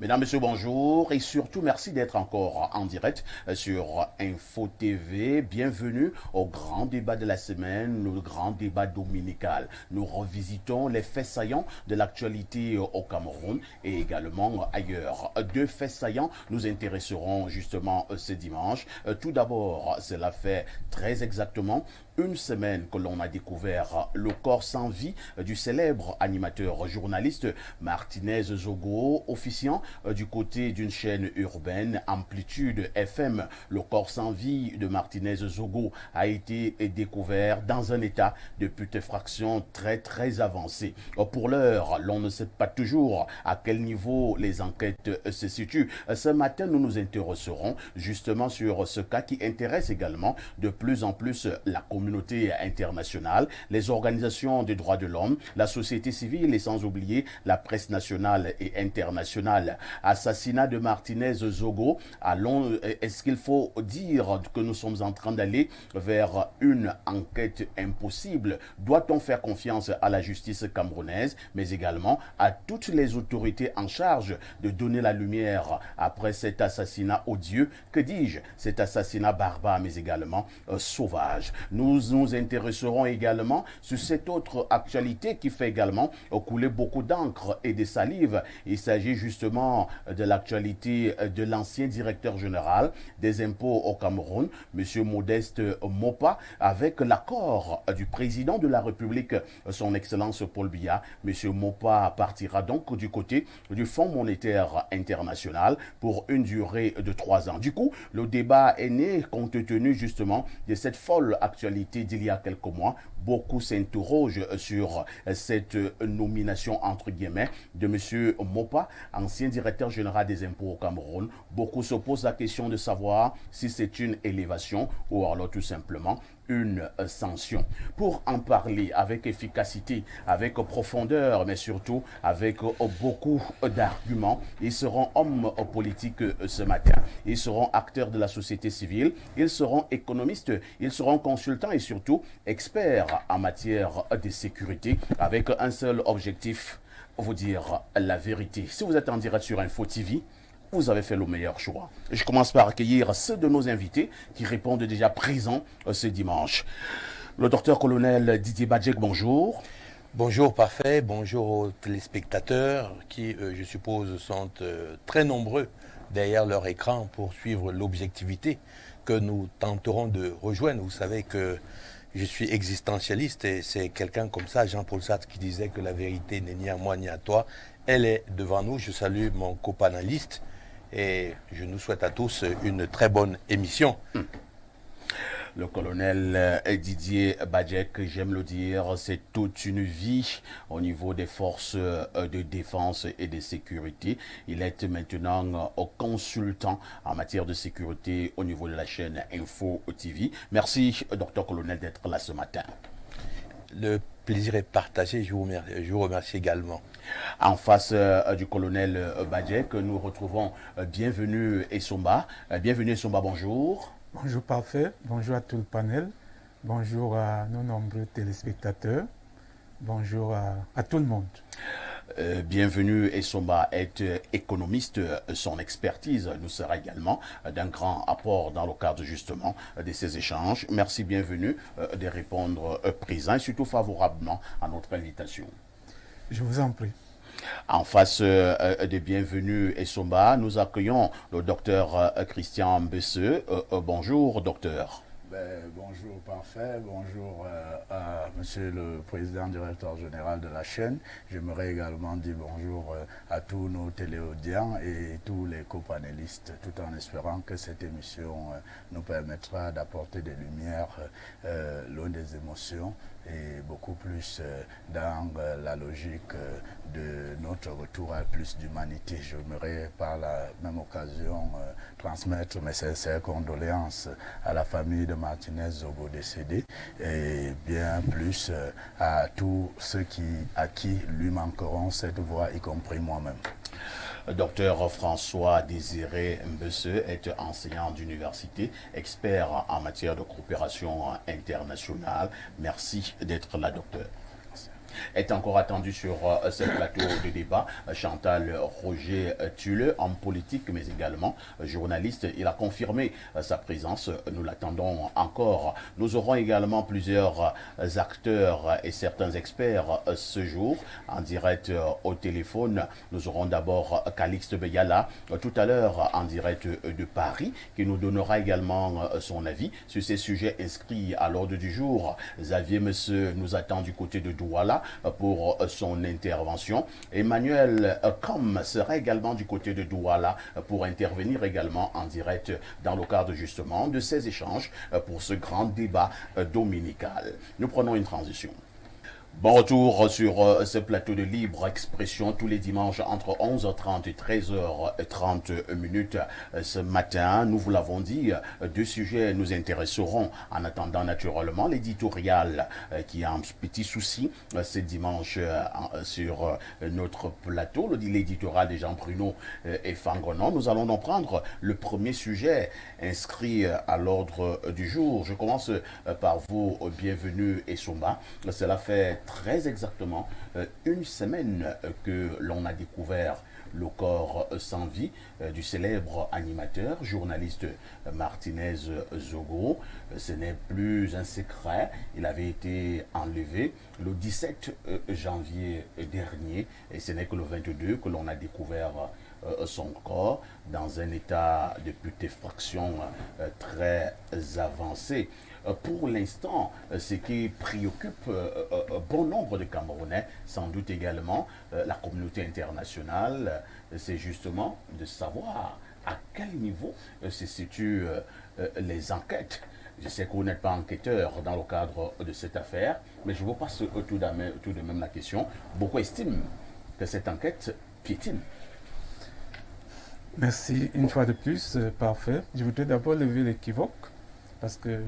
Mesdames, Messieurs, bonjour et surtout merci d'être encore en direct sur Info TV. Bienvenue au grand débat de la semaine, le grand débat dominical. Nous revisitons les faits saillants de l'actualité au Cameroun et également ailleurs. Deux faits saillants nous intéresseront justement ce dimanche. Tout d'abord, cela fait très exactement une semaine que l'on a découvert le corps sans vie du célèbre animateur journaliste Martinez Zogo, officiant du côté d'une chaîne urbaine Amplitude FM. Le corps sans vie de Martinez Zogo a été découvert dans un état de putréfaction très avancé. Pour l'heure, l'on ne sait pas toujours à quel niveau les enquêtes se situent. Ce matin, nous nous intéresserons justement sur ce cas qui intéresse également de plus en plus la communauté internationale, les organisations des droits de l'homme, la société civile et sans oublier la presse nationale et internationale. Assassinat de Martinez Zogo, est-ce qu'il faut dire que nous sommes en train d'aller vers une enquête impossible? Doit-on faire confiance à la justice camerounaise, mais également à toutes les autorités en charge de donner la lumière après cet assassinat odieux, que dis-je, cet assassinat barbare, mais également sauvage? Nous nous intéresserons également sur cette autre actualité qui fait également couler beaucoup d'encre et de salive. Il s'agit justement de l'actualité de l'ancien directeur général des impôts au Cameroun, M. Modeste Mopa, avec l'accord du président de la République, son Excellence Paul Biya. M. Mopa partira donc du côté du Fonds monétaire international pour une durée de 3 ans. Du coup, le débat est né compte tenu justement de cette folle actualité d'il y a quelques mois. Beaucoup s'interrogent sur cette nomination entre guillemets de M. Mopa, ancien directeur général des impôts au Cameroun. Beaucoup se posent la question de savoir si c'est une élévation ou alors tout simplement une sanction. Pour en parler avec efficacité, avec profondeur, mais surtout avec beaucoup d'arguments, ils seront hommes politiques ce matin, ils seront acteurs de la société civile, ils seront économistes, ils seront consultants et surtout experts en matière de sécurité, avec un seul objectif, vous dire la vérité. Si vous êtes en direct sur Info TV, vous avez fait le meilleur choix. Je commence par accueillir ceux de nos invités qui répondent déjà présents ce dimanche. Le docteur-colonel Didier Badjek, bonjour. Bonjour Parfait, bonjour aux téléspectateurs qui, je suppose, sont très nombreux derrière leur écran pour suivre l'objectivité que nous tenterons de rejoindre. Vous savez que je suis existentialiste et c'est quelqu'un comme ça, Jean-Paul Sartre, qui disait que la vérité n'est ni à moi ni à toi. Elle est devant nous. Je salue mon copanaliste et je nous souhaite à tous une très bonne émission. Le colonel Didier Badjek, j'aime le dire, c'est toute une vie au niveau des forces de défense et de sécurité. Il est maintenant consultant en matière de sécurité au niveau de la chaîne Info TV. Merci, docteur colonel, d'être là ce matin. Le plaisir est partagé, je vous remercie également. En face du colonel Badjek, nous retrouvons Bienvenue Essomba. Bienvenue Essomba, bonjour. Bonjour Parfait, bonjour à tout le panel, bonjour à nos nombreux téléspectateurs, bonjour à tout le monde. Bienvenue Essomba est économiste, son expertise nous sera également d'un grand apport dans le cadre justement de ces échanges. Merci Bienvenue de répondre présent et surtout favorablement à notre invitation. Je vous en prie. En face de Bienvenue Essomba, nous accueillons le docteur Christian Besseux. Bonjour docteur. Bonjour Parfait, bonjour à Monsieur le Président Directeur Général de la chaîne. J'aimerais également dire bonjour à tous nos téléaudiens et tous les copanélistes, tout en espérant que cette émission nous permettra d'apporter des lumières loin des émotions et beaucoup plus dans la logique de notre retour à plus d'humanité. J'aimerais par la même occasion transmettre mes sincères condoléances à la famille de Martinez Zogo décédé et bien plus à tous ceux à qui lui manqueront cette voix, y compris moi-même. Docteur François Désiré Mbesseux est enseignant d'université, expert en matière de coopération internationale. Merci d'être là, docteur. est encore attendu sur ce plateau de débat. Chantal Roger Tulle, homme politique mais également journaliste. Il a confirmé sa présence. Nous l'attendons encore. Nous aurons également plusieurs acteurs et certains experts ce jour en direct au téléphone. Nous aurons d'abord Calixte Beyala tout à l'heure en direct de Paris qui nous donnera également son avis sur ces sujets inscrits à l'ordre du jour. Xavier Messeux nous attend du côté de Douala pour son intervention. Emmanuel Com sera également du côté de Douala pour intervenir également en direct dans le cadre justement de ces échanges pour ce grand débat dominical. Nous prenons une transition. Bon retour sur ce plateau de libre expression tous les dimanches entre 11h30 et 13h30 minutes. Ce matin, nous vous l'avons dit, deux sujets nous intéresseront. En attendant naturellement l'éditorial qui a un petit souci ce dimanche sur notre plateau, l'éditorial des Jean Pruneau et Fangrenon. Nous allons donc prendre le premier sujet inscrit à l'ordre du jour. Je commence par vous, bienvenue et Somba. Cela fait très exactement une semaine que l'on a découvert le corps sans vie du célèbre animateur, journaliste Martinez Zogo. Ce n'est plus un secret, il avait été enlevé le 17 janvier dernier et ce n'est que le 22 que l'on a découvert son corps dans un état de putréfaction très avancé. Pour l'instant, ce qui préoccupe bon nombre de Camerounais, sans doute également la communauté internationale, c'est justement de savoir à quel niveau se situent les enquêtes. Je sais que vous n'êtes pas enquêteur dans le cadre de cette affaire, mais je vous passe tout de même la question. Beaucoup estiment que cette enquête piétine. Merci une fois de plus, parfait. Je voudrais d'abord lever l'équivoque parce que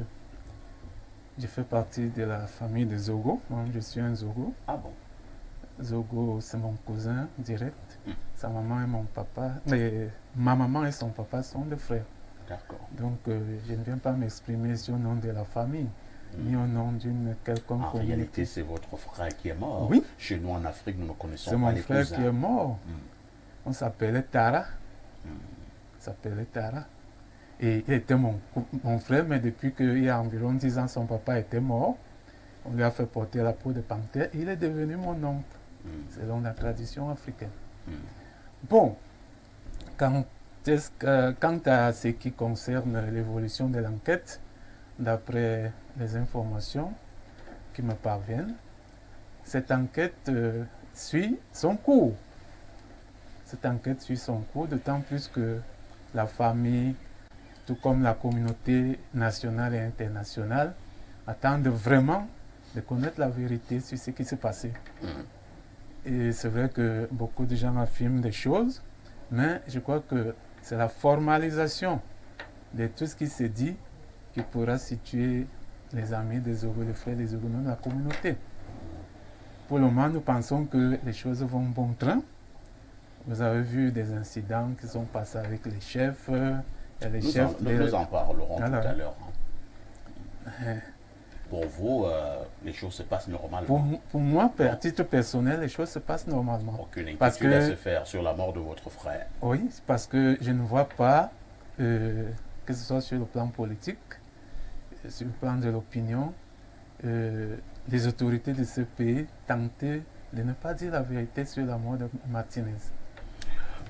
je fais partie de la famille de Zogo. Moi, je suis un Zogo. Ah bon? Zogo, c'est mon cousin direct. Sa maman et mon papa, ma maman et son papa sont des frères. D'accord. Donc, je ne viens pas m'exprimer sur le nom de la famille, ni au nom d'une quelconque En communauté. réalité, c'est votre frère qui est mort. Oui. Chez nous, en Afrique, nous ne connaissons C'est pas mon les frère cousins. qui est mort. On s'appelait Tara. Il s'appelait Tara. Et il était mon frère, mais depuis qu'il y a environ 10 ans, son papa était mort. On lui a fait porter la peau de panthère. Il est devenu mon oncle, selon la tradition africaine. Bon, quant à ce qui concerne l'évolution de l'enquête, d'après les informations qui me parviennent, cette enquête suit son cours. Cette enquête suit son cours, d'autant plus que la famille, tout comme la communauté nationale et internationale, attendent vraiment de connaître la vérité sur ce qui s'est passé. Et c'est vrai que beaucoup de gens affirment des choses, mais je crois que c'est la formalisation de tout ce qui se dit qui pourra situer les amis des Zogo, les frères des Zogo dans la communauté. Pour le moment, nous pensons que les choses vont bon train. Vous avez vu des incidents qui sont passés avec les chefs. Nous en parlerons Alors, tout à l'heure. Pour vous, les choses se passent normalement. Pour moi, à titre personnel, les choses se passent normalement. Aucune Parce inquiétude à que- se faire sur la mort de votre frère. Oui, parce que je ne vois pas, que ce soit sur le plan politique, sur le plan de l'opinion, les autorités de ce pays tenter de ne pas dire la vérité sur la mort de Martinez.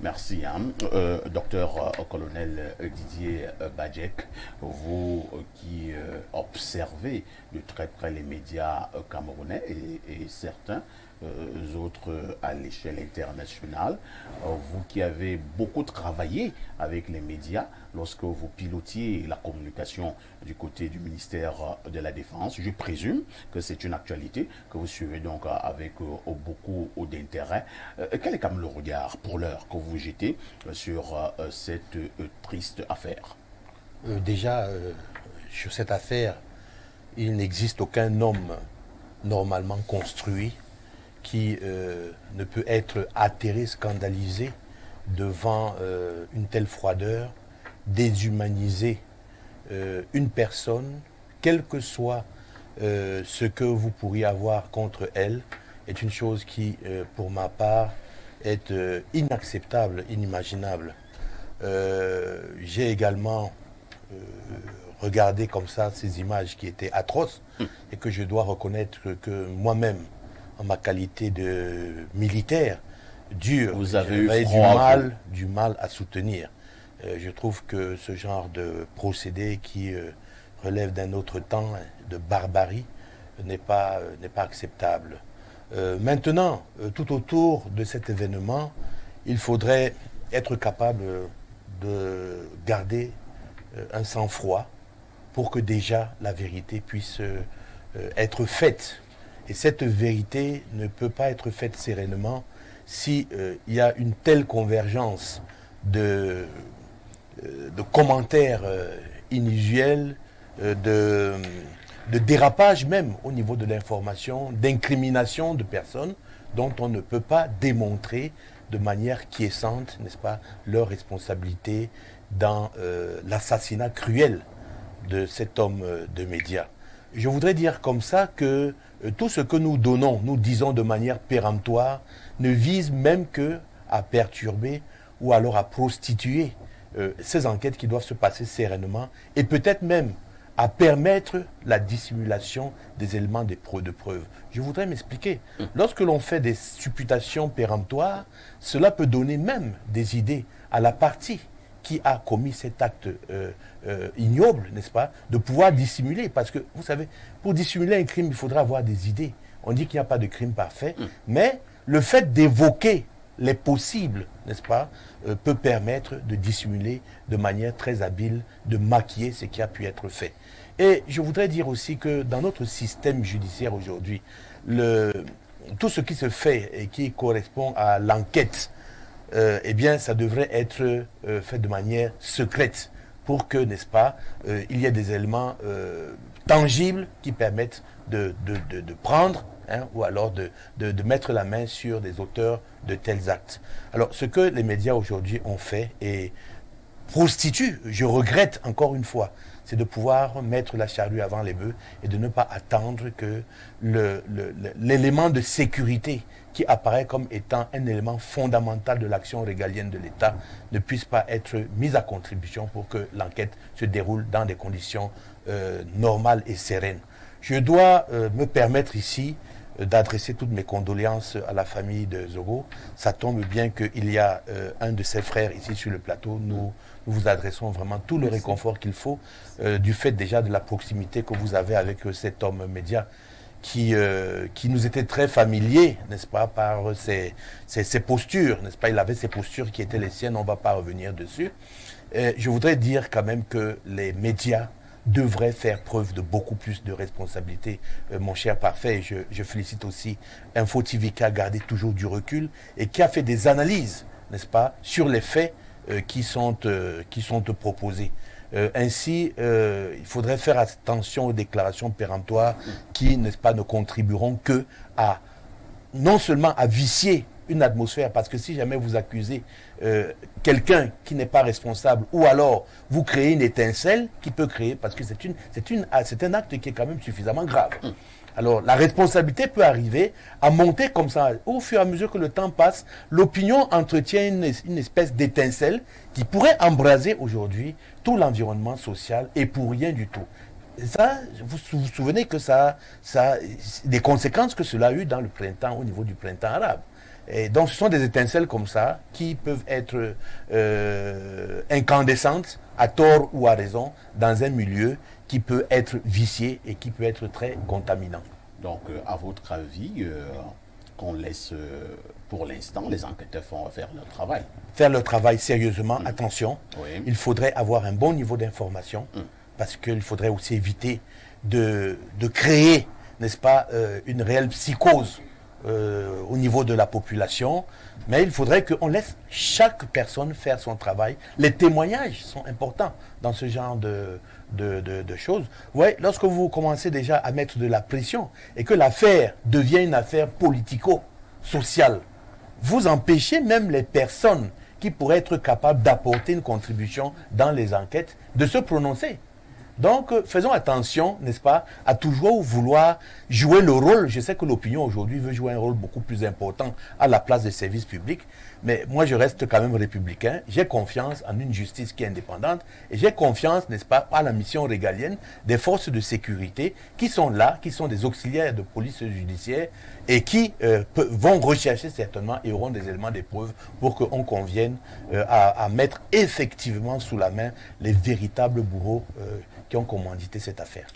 Merci, docteur colonel Didier Badjek, vous qui observez de très près les médias camerounais et certains autres à l'échelle internationale, vous qui avez beaucoup travaillé avec les médias lorsque vous pilotiez la communication du côté du ministère de la Défense, je présume que c'est une actualité que vous suivez donc avec beaucoup d'intérêt. Quel est comme le regard pour l'heure que vous jetez sur cette triste affaire? Déjà, sur cette affaire, il n'existe aucun homme normalement construit qui ne peut être atterré, scandalisé devant une telle froideur, déshumaniser une personne, quel que soit ce que vous pourriez avoir contre elle, est une chose qui, pour ma part, est inacceptable, inimaginable. J'ai également regardé comme ça ces images qui étaient atroces et que je dois reconnaître que moi-même, en ma qualité de militaire, dur, Vous avez eu j'avais froid, du mal à soutenir. Je trouve que ce genre de procédé qui relève d'un autre temps, de barbarie, n'est pas acceptable. Maintenant, tout autour de cet événement, il faudrait être capable de garder un sang-froid pour que déjà la vérité puisse être faite. Et cette vérité ne peut pas être faite sérénement si il y a une telle convergence de commentaires inusuels, de dérapage même au niveau de l'information, d'incrimination de personnes dont on ne peut pas démontrer de manière quiescente, n'est-ce pas, leur responsabilité dans l'assassinat cruel de cet homme de médias. Je voudrais dire comme ça que tout ce que nous donnons, nous disons de manière péremptoire, ne vise même que à perturber ou alors à prostituer ces enquêtes qui doivent se passer sereinement et peut-être même à permettre la dissimulation des éléments de preuve. Je voudrais m'expliquer. Lorsque l'on fait des supputations péremptoires, cela peut donner même des idées à la partie qui a commis cet acte ignoble, n'est-ce pas, de pouvoir dissimuler. Parce que, vous savez, pour dissimuler un crime, il faudra avoir des idées. On dit qu'il n'y a pas de crime parfait, mais le fait d'évoquer les possibles, n'est-ce pas, peut permettre de dissimuler de manière très habile, de maquiller ce qui a pu être fait. Et je voudrais dire aussi que dans notre système judiciaire aujourd'hui, tout ce qui se fait et qui correspond à l'enquête, eh bien, ça devrait être fait de manière secrète pour que, n'est-ce pas, il y ait des éléments tangibles qui permettent de prendre ou alors de mettre la main sur des auteurs de tels actes. Alors, ce que les médias aujourd'hui ont fait et prostituent, je regrette encore une fois, c'est de pouvoir mettre la charrue avant les bœufs et de ne pas attendre que l'élément de sécurité qui apparaît comme étant un élément fondamental de l'action régalienne de l'État ne puisse pas être mis à contribution pour que l'enquête se déroule dans des conditions normales et sereines. Je dois me permettre ici d'adresser toutes mes condoléances à la famille de Zogo. Ça tombe bien qu'il y a un de ses frères ici sur le plateau. Nous vous adressons vraiment tout le réconfort qu'il faut du fait déjà de la proximité que vous avez avec cet homme média qui nous était très familier, n'est-ce pas, par ses postures, n'est-ce pas, il avait ses postures qui étaient les siennes, on ne va pas revenir dessus. Je voudrais dire quand même que les médias devrait faire preuve de beaucoup plus de responsabilité, mon cher Parfait. Je félicite aussi Info TV qui a gardé toujours du recul et qui a fait des analyses, n'est-ce pas, sur les faits qui sont proposés. Ainsi, il faudrait faire attention aux déclarations péremptoires qui, n'est-ce pas, ne contribueront que à, non seulement à vicier une atmosphère, parce que si jamais vous accusez quelqu'un qui n'est pas responsable, ou alors vous créez une étincelle qui peut créer, parce que c'est un acte qui est quand même suffisamment grave. Alors la responsabilité peut arriver à monter comme ça. Au fur et à mesure que le temps passe, l'opinion entretient une espèce d'étincelle qui pourrait embraser aujourd'hui tout l'environnement social et pour rien du tout. Et ça, vous vous souvenez que ça des conséquences que cela a eu dans le printemps, au niveau du printemps arabe. Et donc ce sont des étincelles comme ça qui peuvent être incandescentes, à tort ou à raison, dans un milieu qui peut être vicié et qui peut être très contaminant. Donc, à votre avis, qu'on laisse pour l'instant les enquêteurs faire leur travail? Faire leur travail sérieusement, attention. Oui. Il faudrait avoir un bon niveau d'information parce qu'il faudrait aussi éviter de créer, n'est-ce pas, une réelle psychose au niveau de la population, mais il faudrait qu'on laisse chaque personne faire son travail. Les témoignages sont importants dans ce genre de choses. Ouais, lorsque vous commencez déjà à mettre de la pression et que l'affaire devient une affaire politico-sociale, vous empêchez même les personnes qui pourraient être capables d'apporter une contribution dans les enquêtes de se prononcer. Donc, faisons attention, n'est-ce pas, à toujours vouloir jouer le rôle. Je sais que l'opinion aujourd'hui veut jouer un rôle beaucoup plus important à la place des services publics, mais moi, je reste quand même républicain. J'ai confiance en une justice qui est indépendante et j'ai confiance, n'est-ce pas, à la mission régalienne des forces de sécurité qui sont là, qui sont des auxiliaires de police judiciaire et qui vont rechercher certainement et auront des éléments de preuve pour qu'on convienne à mettre effectivement sous la main les véritables bourreaux qui ont commandité cette affaire.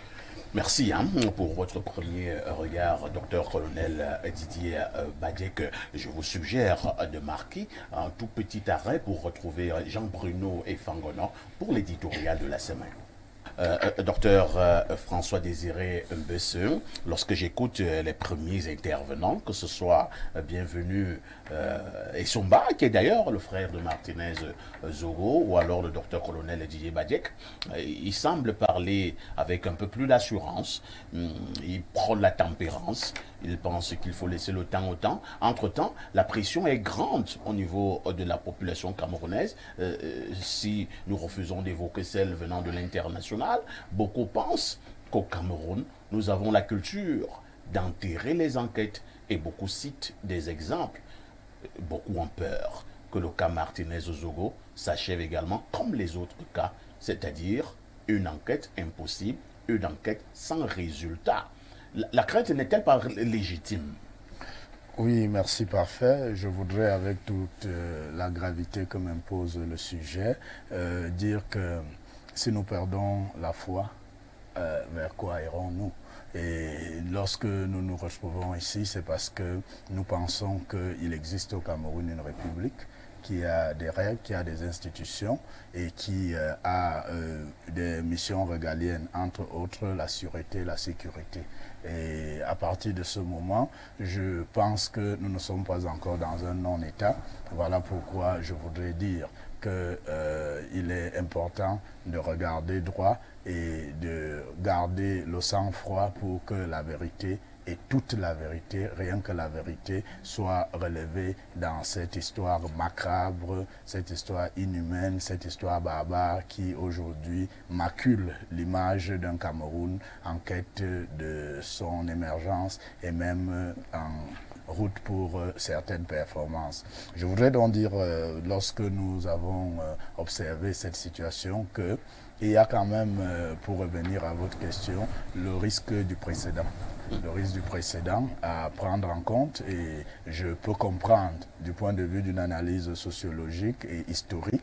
Merci pour votre premier regard, docteur-colonel Didier Badiek. Je vous suggère de marquer un tout petit arrêt pour retrouver Jean-Bruno et Fangonan pour l'éditorial de la semaine. Docteur François-Désiré Mbesse, lorsque j'écoute les premiers intervenants, que ce soit Bienvenu Essomba, qui est d'ailleurs le frère de Martinez Zogo, ou alors le docteur-colonel Didier Badiek, il semble parler avec un peu plus d'assurance, il prône la tempérance, il pense qu'il faut laisser le temps au temps. Entre-temps, la pression est grande au niveau de la population camerounaise. Si nous refusons d'évoquer celle venant de l'international, beaucoup pensent qu'au Cameroun, nous avons la culture d'enterrer les enquêtes et beaucoup citent des exemples. Beaucoup ont peur que le cas Martinez-Zogo s'achève également comme les autres cas, c'est-à-dire une enquête impossible, une enquête sans résultat. La crainte n'est-elle pas légitime? Oui, merci, parfait. Je voudrais, avec toute la gravité que m'impose le sujet, dire que si nous perdons la foi, vers quoi irons-nous? Et lorsque nous nous retrouvons ici, c'est parce que nous pensons qu'il existe au Cameroun une république qui a des règles, qui a des institutions et qui a des missions régaliennes, entre autres la sûreté, la sécurité. Et à partir de ce moment, je pense que nous ne sommes pas encore dans un non-état. Voilà pourquoi je voudrais dire qu'il est important de regarder droit et de garder le sang-froid pour que la vérité et toute la vérité, rien que la vérité, soit relevée dans cette histoire macabre, cette histoire inhumaine, cette histoire barbare qui aujourd'hui macule l'image d'un Cameroun en quête de son émergence et même en route pour certaines performances. Je voudrais donc dire, lorsque nous avons observé cette situation, que il y a quand même, pour revenir à votre question, le risque du précédent. Le risque du précédent à prendre en compte, et je peux comprendre du point de vue d'une analyse sociologique et historique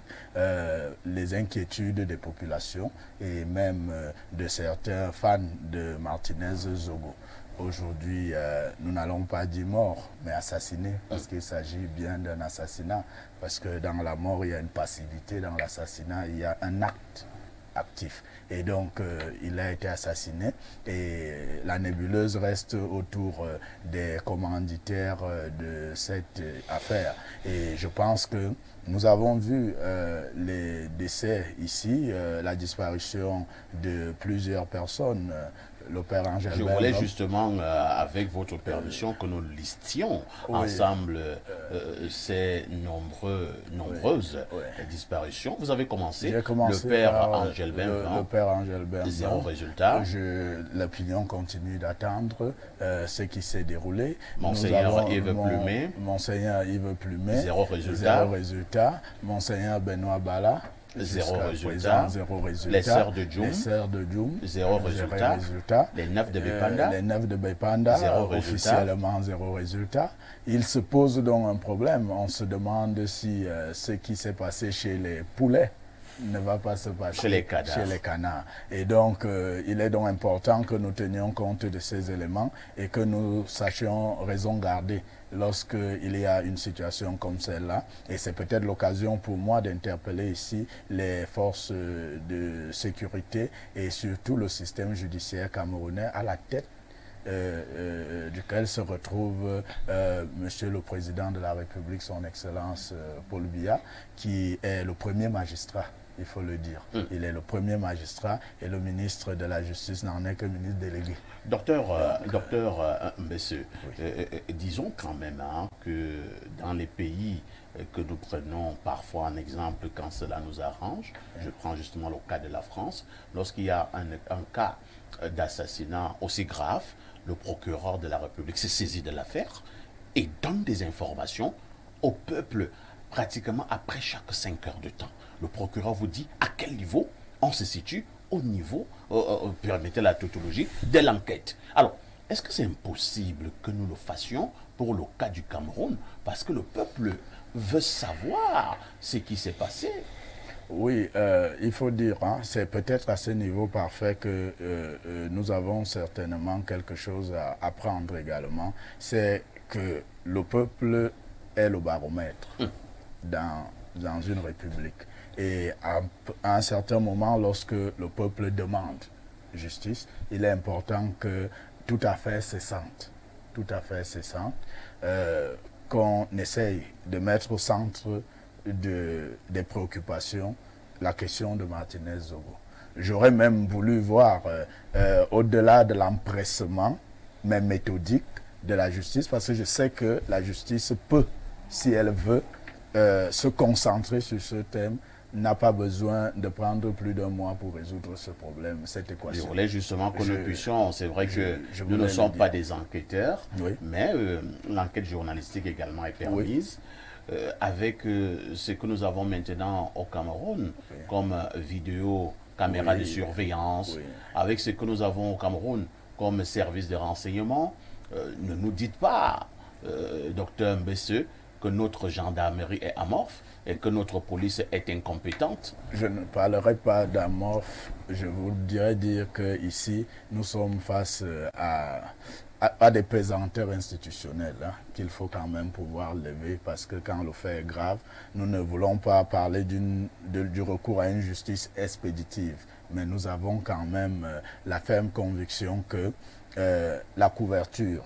les inquiétudes des populations et même de certains fans de Martinez-Zogo. Aujourd'hui, nous n'allons pas dire mort, mais assassiné, parce qu'il s'agit bien d'un assassinat. Parce que dans la mort, il y a une passivité, dans l'assassinat, il y a un acte actif. Et donc, il a été assassiné et la nébuleuse reste autour des commanditaires de cette affaire. Et je pense que nous avons vu les décès ici, la disparition de plusieurs personnes. Le père Angel Je voulais justement, avec votre permission, que nous listions ensemble ces nombreuses disparitions. Vous avez commencé, le père Angel le père Angel Benvan. Zéro résultat. L'opinion continue d'attendre ce qui s'est déroulé. Monseigneur Yves Plumet. Monseigneur Yves Plumet. Zéro résultat. Zéro résultat. Monseigneur Benoît Bala. Zéro résultat. Les sœurs de Djoum. Zéro résultat. Les neufs de Bepanda. Les neufs de Bepanda. Officiellement zéro résultat. Il se pose donc un problème. On se demande si ce qui s'est passé chez les poulets ne va pas se passer chez les canards. Et donc, il est donc important que nous tenions compte de ces éléments et que nous sachions raison garder lorsqu'il y a une situation comme celle-là. Et c'est peut-être l'occasion pour moi d'interpeller ici les forces de sécurité et surtout le système judiciaire camerounais à la tête duquel se retrouve Monsieur le Président de la République, son Excellence Paul Biya, qui est le premier magistrat il faut le dire. Il est le premier magistrat et le ministre de la Justice n'en est que ministre délégué. Docteur Mbesse, disons quand même que dans les pays que nous prenons parfois en exemple quand cela nous arrange, je prends justement le cas de la France, lorsqu'il y a un cas d'assassinat aussi grave, le procureur de la République s'est saisi de l'affaire et donne des informations au peuple pratiquement après chaque 5 heures de temps. Le procureur vous dit à quel niveau on se situe au niveau, permettez la tautologie, de l'enquête. Alors, est-ce que c'est impossible que nous le fassions pour le cas du Cameroun? Parce que le peuple veut savoir ce qui s'est passé. Oui, il faut dire, c'est peut-être à ce niveau parfait que nous avons certainement quelque chose à apprendre également. C'est que le peuple est le baromètre dans une république. Et à un certain moment, lorsque le peuple demande justice, il est important que tout à fait cessante, qu'on essaye de mettre au centre des préoccupations la question de Martinez-Zogo. J'aurais même voulu voir, au-delà de l'empressement, mais méthodique, de la justice, parce que je sais que la justice peut, si elle veut, se concentrer sur ce thème, n'a pas besoin de prendre plus d'un mois pour résoudre ce problème, cette équation. Je voulais justement que nous puissions, c'est vrai que nous ne sommes pas des enquêteurs, mais l'enquête journalistique également est permise. Avec ce que nous avons maintenant au Cameroun, comme vidéo, caméra de surveillance, avec ce que nous avons au Cameroun comme service de renseignement, ne nous dites pas, docteur Mbesse, que notre gendarmerie est amorphe et que notre police est incompétente. Je ne parlerai pas d'amorphe, je voudrais dire qu'ici, nous sommes face à des pesanteurs institutionnels qu'il faut quand même pouvoir lever, parce que quand le fait est grave, nous ne voulons pas parler du recours à une justice expéditive, mais nous avons quand même la ferme conviction que la couverture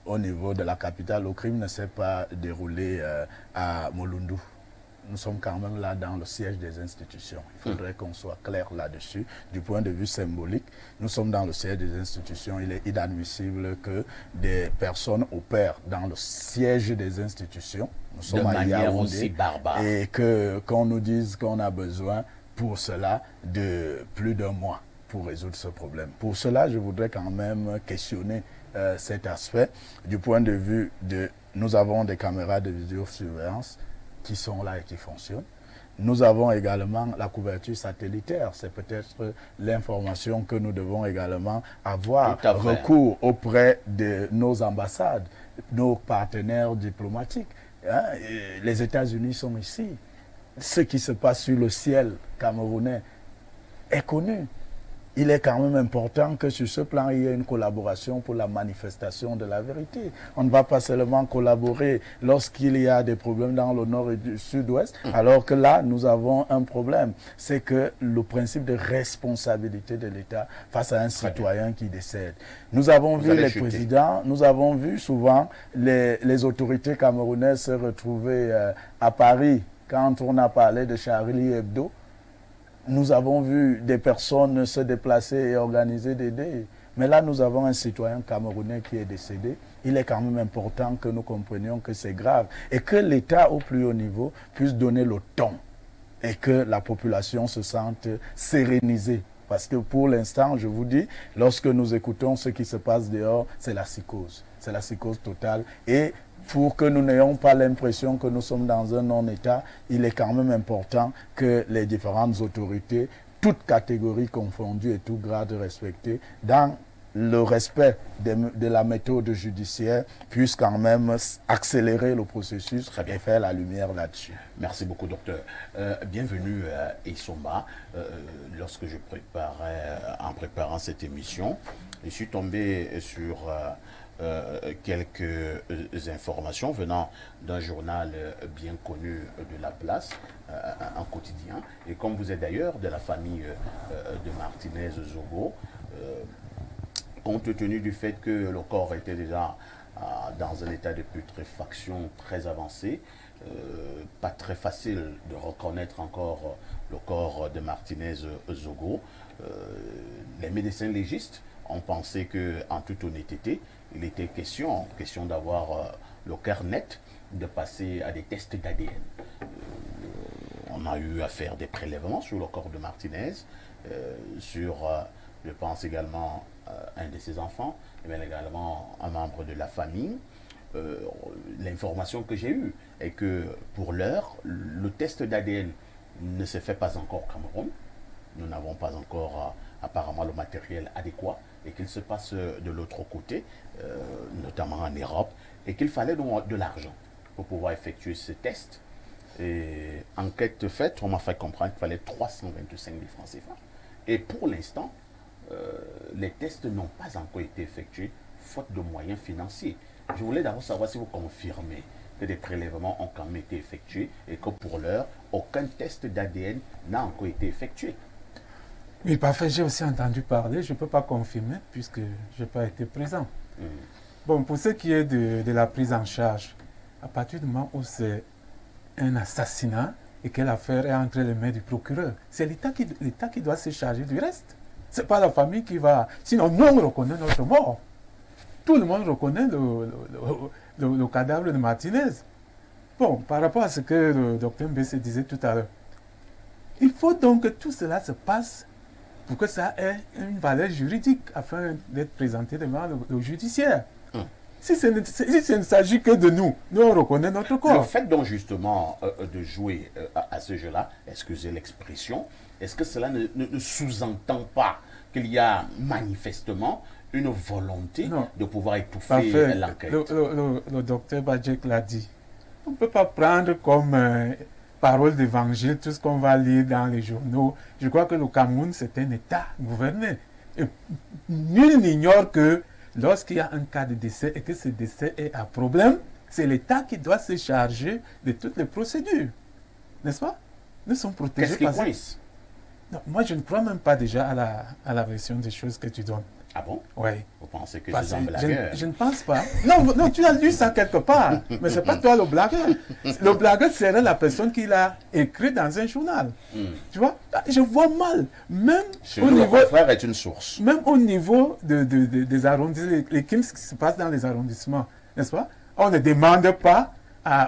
au niveau de la capitale au crime ne s'est pas déroulée à Molundu. Nous sommes quand même là dans le siège des institutions. Il faudrait qu'on soit clair là-dessus. Du point de vue symbolique, nous sommes dans le siège des institutions. Il est inadmissible que des personnes opèrent dans le siège des institutions. Nous sommes de manière Yaoundé, aussi barbare. Et qu'on nous dise qu'on a besoin pour cela de plus d'un mois pour résoudre ce problème. Pour cela, je voudrais quand même questionner cet aspect. Du point de vue de... Nous avons des caméras de vidéosurveillance qui sont là et qui fonctionnent. Nous avons également la couverture satellitaire. C'est peut-être l'information que nous devons également avoir recours auprès de nos ambassades, nos partenaires diplomatiques. Les États-Unis sont ici. Ce qui se passe sur le ciel camerounais est connu. Il est quand même important que sur ce plan, il y ait une collaboration pour la manifestation de la vérité. On ne va pas seulement collaborer lorsqu'il y a des problèmes dans le nord et du sud-ouest, alors que là, nous avons un problème. C'est que le principe de responsabilité de l'État face à un citoyen qui décède. Nous avons vu les présidents, nous avons vu souvent les autorités camerounaises se retrouver à Paris quand on a parlé de Charlie Hebdo. Nous avons vu des personnes se déplacer et organiser des dés. Mais là, nous avons un citoyen camerounais qui est décédé. Il est quand même important que nous comprenions que c'est grave et que l'État, au plus haut niveau, puisse donner le ton et que la population se sente sérénisée. Parce que pour l'instant, je vous dis, lorsque nous écoutons ce qui se passe dehors, c'est la psychose. C'est la psychose totale. Et pour que nous n'ayons pas l'impression que nous sommes dans un non-État, il est quand même important que les différentes autorités, toutes catégories confondues et tout grade respecté, dans le respect de la méthode judiciaire, puissent quand même accélérer le processus et faire la lumière là-dessus. Merci beaucoup, docteur. Bienvenue à Essomba. Lorsque je préparais, en préparant cette émission, je suis tombé sur quelques informations venant d'un journal bien connu de la place, un quotidien. Et comme vous êtes d'ailleurs de la famille de Martinez-Zogo, compte tenu du fait que le corps était déjà dans un état de putréfaction très avancé. Pas très facile de reconnaître encore le corps de Martinez Zogo. Les médecins légistes ont pensé que, en toute honnêteté, il était question d'avoir le cœur net, de passer à des tests d'ADN. On a eu à faire des prélèvements sur le corps de Martinez, sur, je pense également, un de ses enfants, mais également un membre de la famille. L'information que j'ai eue est que, pour l'heure, le test d'ADN ne se fait pas encore au Cameroun. Nous n'avons pas encore apparemment le matériel adéquat et qu'il se passe de l'autre côté, notamment en Europe, et qu'il fallait donc de l'argent pour pouvoir effectuer ce test. Et enquête faite, on m'a fait comprendre qu'il fallait 325 000 francs CFA. Et pour l'instant, les tests n'ont pas encore été effectués, faute de moyens financiers. Je voulais d'abord savoir si vous confirmez que des prélèvements ont quand même été effectués et que pour l'heure, aucun test d'ADN n'a encore été effectué. Oui, parfait, j'ai aussi entendu parler, je ne peux pas confirmer puisque je n'ai pas été présent. Bon, pour ce qui est de la prise en charge, à partir du moment où c'est un assassinat et que l'affaire est entre les mains du procureur, c'est l'État qui doit se charger du reste. Ce n'est pas la famille qui va... Sinon, nous, on reconnaît notre mort. Tout le monde reconnaît le cadavre de Martinez. Bon, par rapport à ce que le docteur Mbese disait tout à l'heure, il faut donc que tout cela se passe pour que ça ait une valeur juridique afin d'être présenté devant le judiciaire. Si ce ne s'agit que de nous, nous on reconnaît notre corps. Le fait donc justement de jouer à ce jeu-là, excusez l'expression, est-ce que cela ne sous-entend pas qu'il y a manifestement une volonté de pouvoir étouffer l'enquête? Le docteur Bajek l'a dit. On ne peut pas prendre comme parole d'évangile tout ce qu'on va lire dans les journaux. Je crois que le Cameroun, c'est un État gouverné. Et nul n'ignore que lorsqu'il y a un cas de décès et que ce décès est à problème, c'est l'État qui doit se charger de toutes les procédures. N'est-ce pas? Nous sommes protégés par ça. Non, moi, je ne crois même pas déjà à la version des choses que tu donnes. Ah bon? Oui. Vous pensez que je suis un blagueur? Je ne pense pas. Non, tu as lu ça quelque part. Mais ce n'est pas toi le blagueur. Le blagueur serait la personne qui l'a écrit dans un journal. Tu vois? Je vois mal. Même au niveau... Le frère est une source. Même au niveau des arrondissements, ce qui se passe dans les arrondissements, n'est-ce pas? On ne demande pas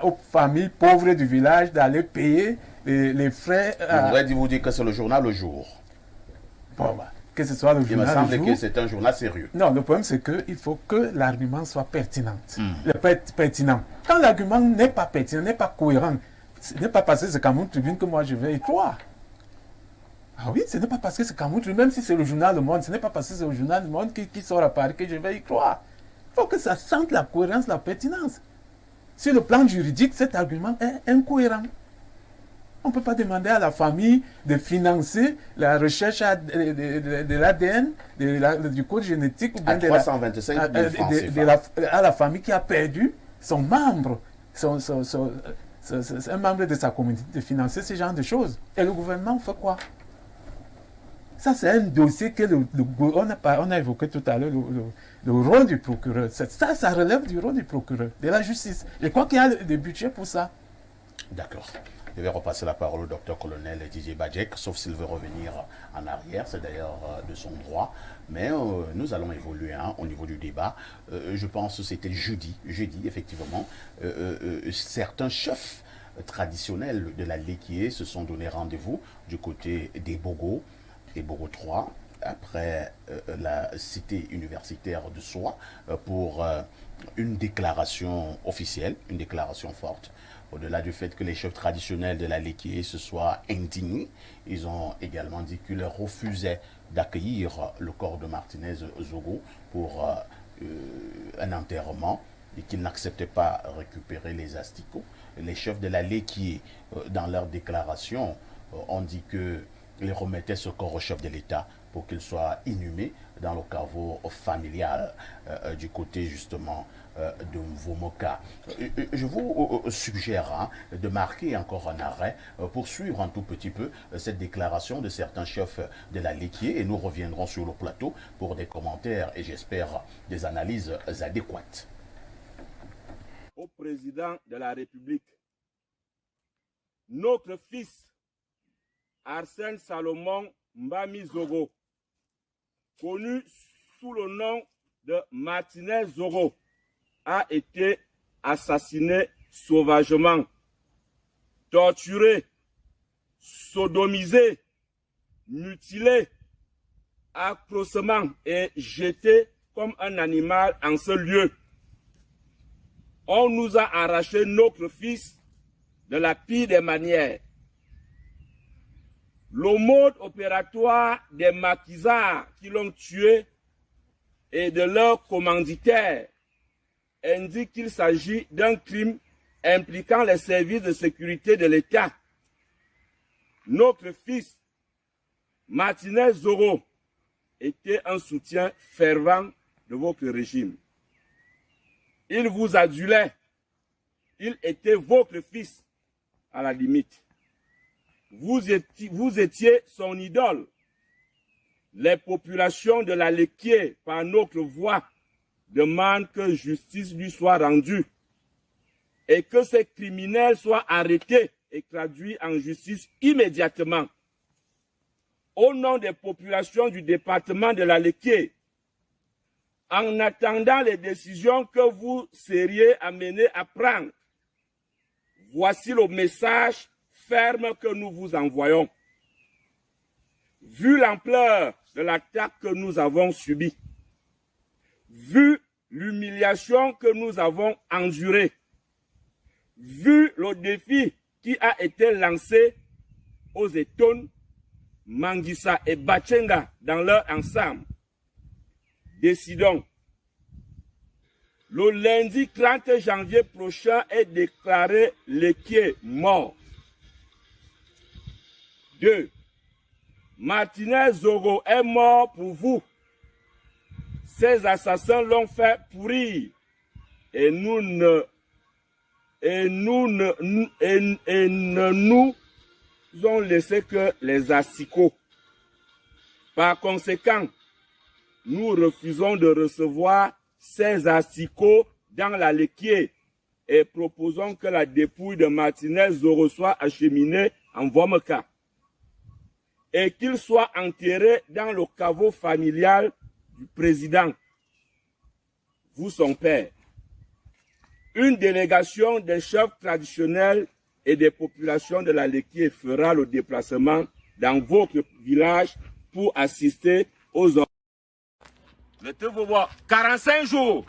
aux familles pauvres du village d'aller payer les frais. Je voudrais vous dire que c'est le journal Le Jour. Bon, bah. Que ce soit le journal. Il me semble que c'est un journal sérieux. Non, le problème c'est qu'il faut que l'argument soit pertinent. Pertinent. Quand l'argument n'est pas pertinent, n'est pas cohérent, ce n'est pas parce que c'est Cameroun Tribune que moi je vais y croire. Ah oui, ce n'est pas parce que c'est Cameroun Tribune, même si c'est le journal Le Monde, ce n'est pas parce que c'est le journal Le Monde qui sort à Paris que je vais y croire. Il faut que ça sente la cohérence, la pertinence. Sur le plan juridique, cet argument est incohérent. On ne peut pas demander à la famille de financer la recherche de l'ADN, du code génétique ou bien à la famille qui a perdu son membre, un membre de sa communauté, de financer ce genre de choses. Et le gouvernement fait quoi? Ça, c'est un dossier que on a évoqué tout à l'heure, le rôle du procureur. Ça relève du rôle du procureur, de la justice. Je crois qu'il y a des budgets pour ça. D'accord. Je vais repasser la parole au docteur-colonel Didier Bajek, sauf s'il veut revenir en arrière, c'est d'ailleurs de son droit. Mais nous allons évoluer au niveau du débat. Je pense que c'était jeudi, effectivement. Certains chefs traditionnels de la Léquié se sont donné rendez-vous du côté des Bogo et Bogo 3, après la cité universitaire de Soie, pour une déclaration officielle, une déclaration forte. Au-delà du fait que les chefs traditionnels de la Léquié se soient indignés, ils ont également dit qu'ils refusaient d'accueillir le corps de Martinez Zogo pour un enterrement et qu'ils n'acceptaient pas récupérer les asticots. Les chefs de la Léquié, dans leur déclaration, ont dit qu'ils remettaient ce corps au chef de l'État pour qu'il soit inhumé dans le caveau familial du côté justement de Mvomoka. Je vous suggère de marquer encore un arrêt pour suivre un tout petit peu cette déclaration de certains chefs de la Léquié et nous reviendrons sur le plateau pour des commentaires et j'espère des analyses adéquates. président de la République. Notre fils, Arsène Salomon Mbami Zogo, connu sous le nom de Martinez Zogo, a été assassiné sauvagement, torturé, sodomisé, mutilé, atrocement et jeté comme un animal en ce lieu. On nous a arraché notre fils de la pire des manières. Le mode opératoire des maquisards qui l'ont tué et de leurs commanditaires indique qu'il s'agit d'un crime impliquant les services de sécurité de l'État. Notre fils, Martinez Zogo, était un soutien fervent de votre régime. Il vous adulait. Il était votre fils, à la limite. Vous étiez son idole. Les populations de la Léquier, par notre voix, demandent que justice lui soit rendue et que ces criminels soient arrêtés et traduits en justice immédiatement. Au nom des populations du département de la Léquier, en attendant les décisions que vous seriez amenés à prendre, voici le message ferme que nous vous envoyons. Vu l'ampleur de l'attaque que nous avons subie, vu l'humiliation que nous avons endurée, vu le défi qui a été lancé aux Etones, Manguissa et Bachenga dans leur ensemble, décidons. Le lundi 30 janvier prochain est déclaré Léquier mort. 2. Martinez Zogo est mort pour vous. Ces assassins l'ont fait pourrir et nous ne nous ont laissé que les asticots. Par conséquent, nous refusons de recevoir ces asticots dans la Léquier et proposons que la dépouille de Martinez Zogo soit acheminée en Vomeka et qu'il soit enterré dans le caveau familial du président, vous son père. Une délégation des chefs traditionnels et des populations de la Léquier fera le déplacement dans votre village pour assister aux ordres. Le te voir 45 jours.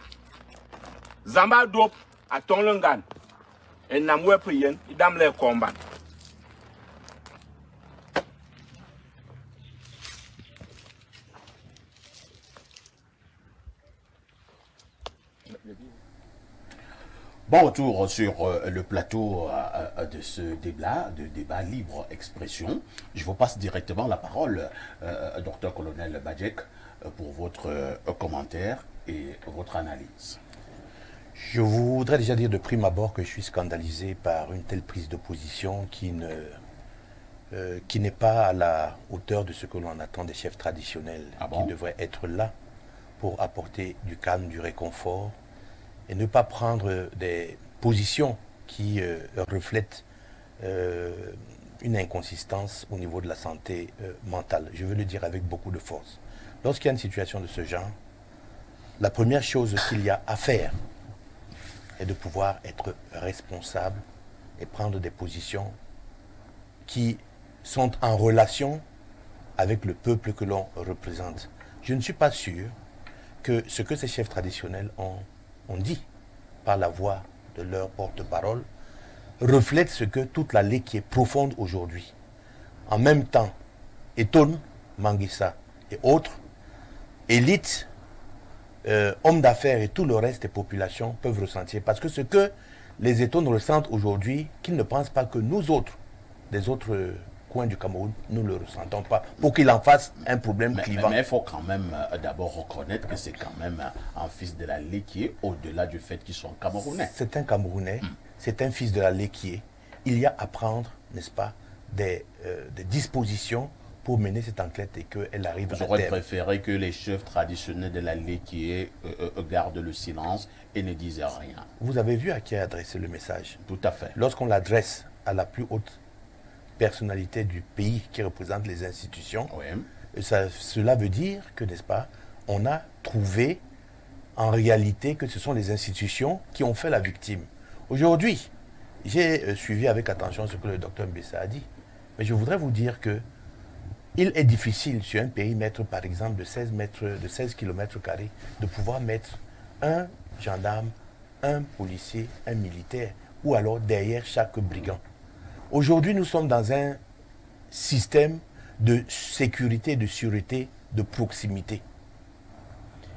Zamba Dop à Tonlongan. Et Namwe Priyen, il dame les combats. Bon retour sur le plateau de ce débat libre expression. Je vous passe directement la parole, Dr Colonel Badjek, pour votre commentaire et votre analyse. Je voudrais déjà dire de prime abord que je suis scandalisé par une telle prise de position qui n'est pas à la hauteur de ce que l'on attend des chefs traditionnels, qui devraient être là pour apporter du calme, du réconfort, et ne pas prendre des positions qui reflètent une inconsistance au niveau de la santé mentale. Je veux le dire avec beaucoup de force. Lorsqu'il y a une situation de ce genre, la première chose qu'il y a à faire est de pouvoir être responsable et prendre des positions qui sont en relation avec le peuple que l'on représente. Je ne suis pas sûr que ce que ces chefs traditionnels ont dit par la voix de leur porte-parole reflète ce que toute la Léquier profonde aujourd'hui. En même temps, Etone, Manguissa et autres, élites, hommes d'affaires et tout le reste des populations peuvent ressentir. Parce que ce que les Etones ressentent aujourd'hui, qu'ils ne pensent pas que nous autres, des autres coins du Cameroun, nous ne le ressentons pas, pour qu'il en fasse un problème clivant. Mais il faut quand même d'abord reconnaître que c'est quand même un fils de la Léquier, au-delà du fait qu'ils sont Camerounais. C'est un Camerounais, c'est un fils de la Léquier. Il y a à prendre, n'est-ce pas, des dispositions pour mener cette enquête et qu'elle arrive Vous à auriez terme. préféré que les chefs traditionnels de la Léquié gardent le silence et ne disent rien. Vous avez vu à qui est adressé le message. Tout à fait. Lorsqu'on l'adresse à la plus haute personnalité du pays qui représente les institutions, Oui. cela veut dire que, n'est-ce pas, on a trouvé en réalité que ce sont les institutions qui ont fait la victime. Aujourd'hui, j'ai suivi avec attention ce que le docteur Mbessa a dit, mais je voudrais vous dire que il est difficile sur un périmètre, par exemple, de 16 km², de pouvoir mettre un gendarme, un policier, un militaire, ou alors derrière chaque brigand. Aujourd'hui, nous sommes dans un système de sécurité, de sûreté, de proximité.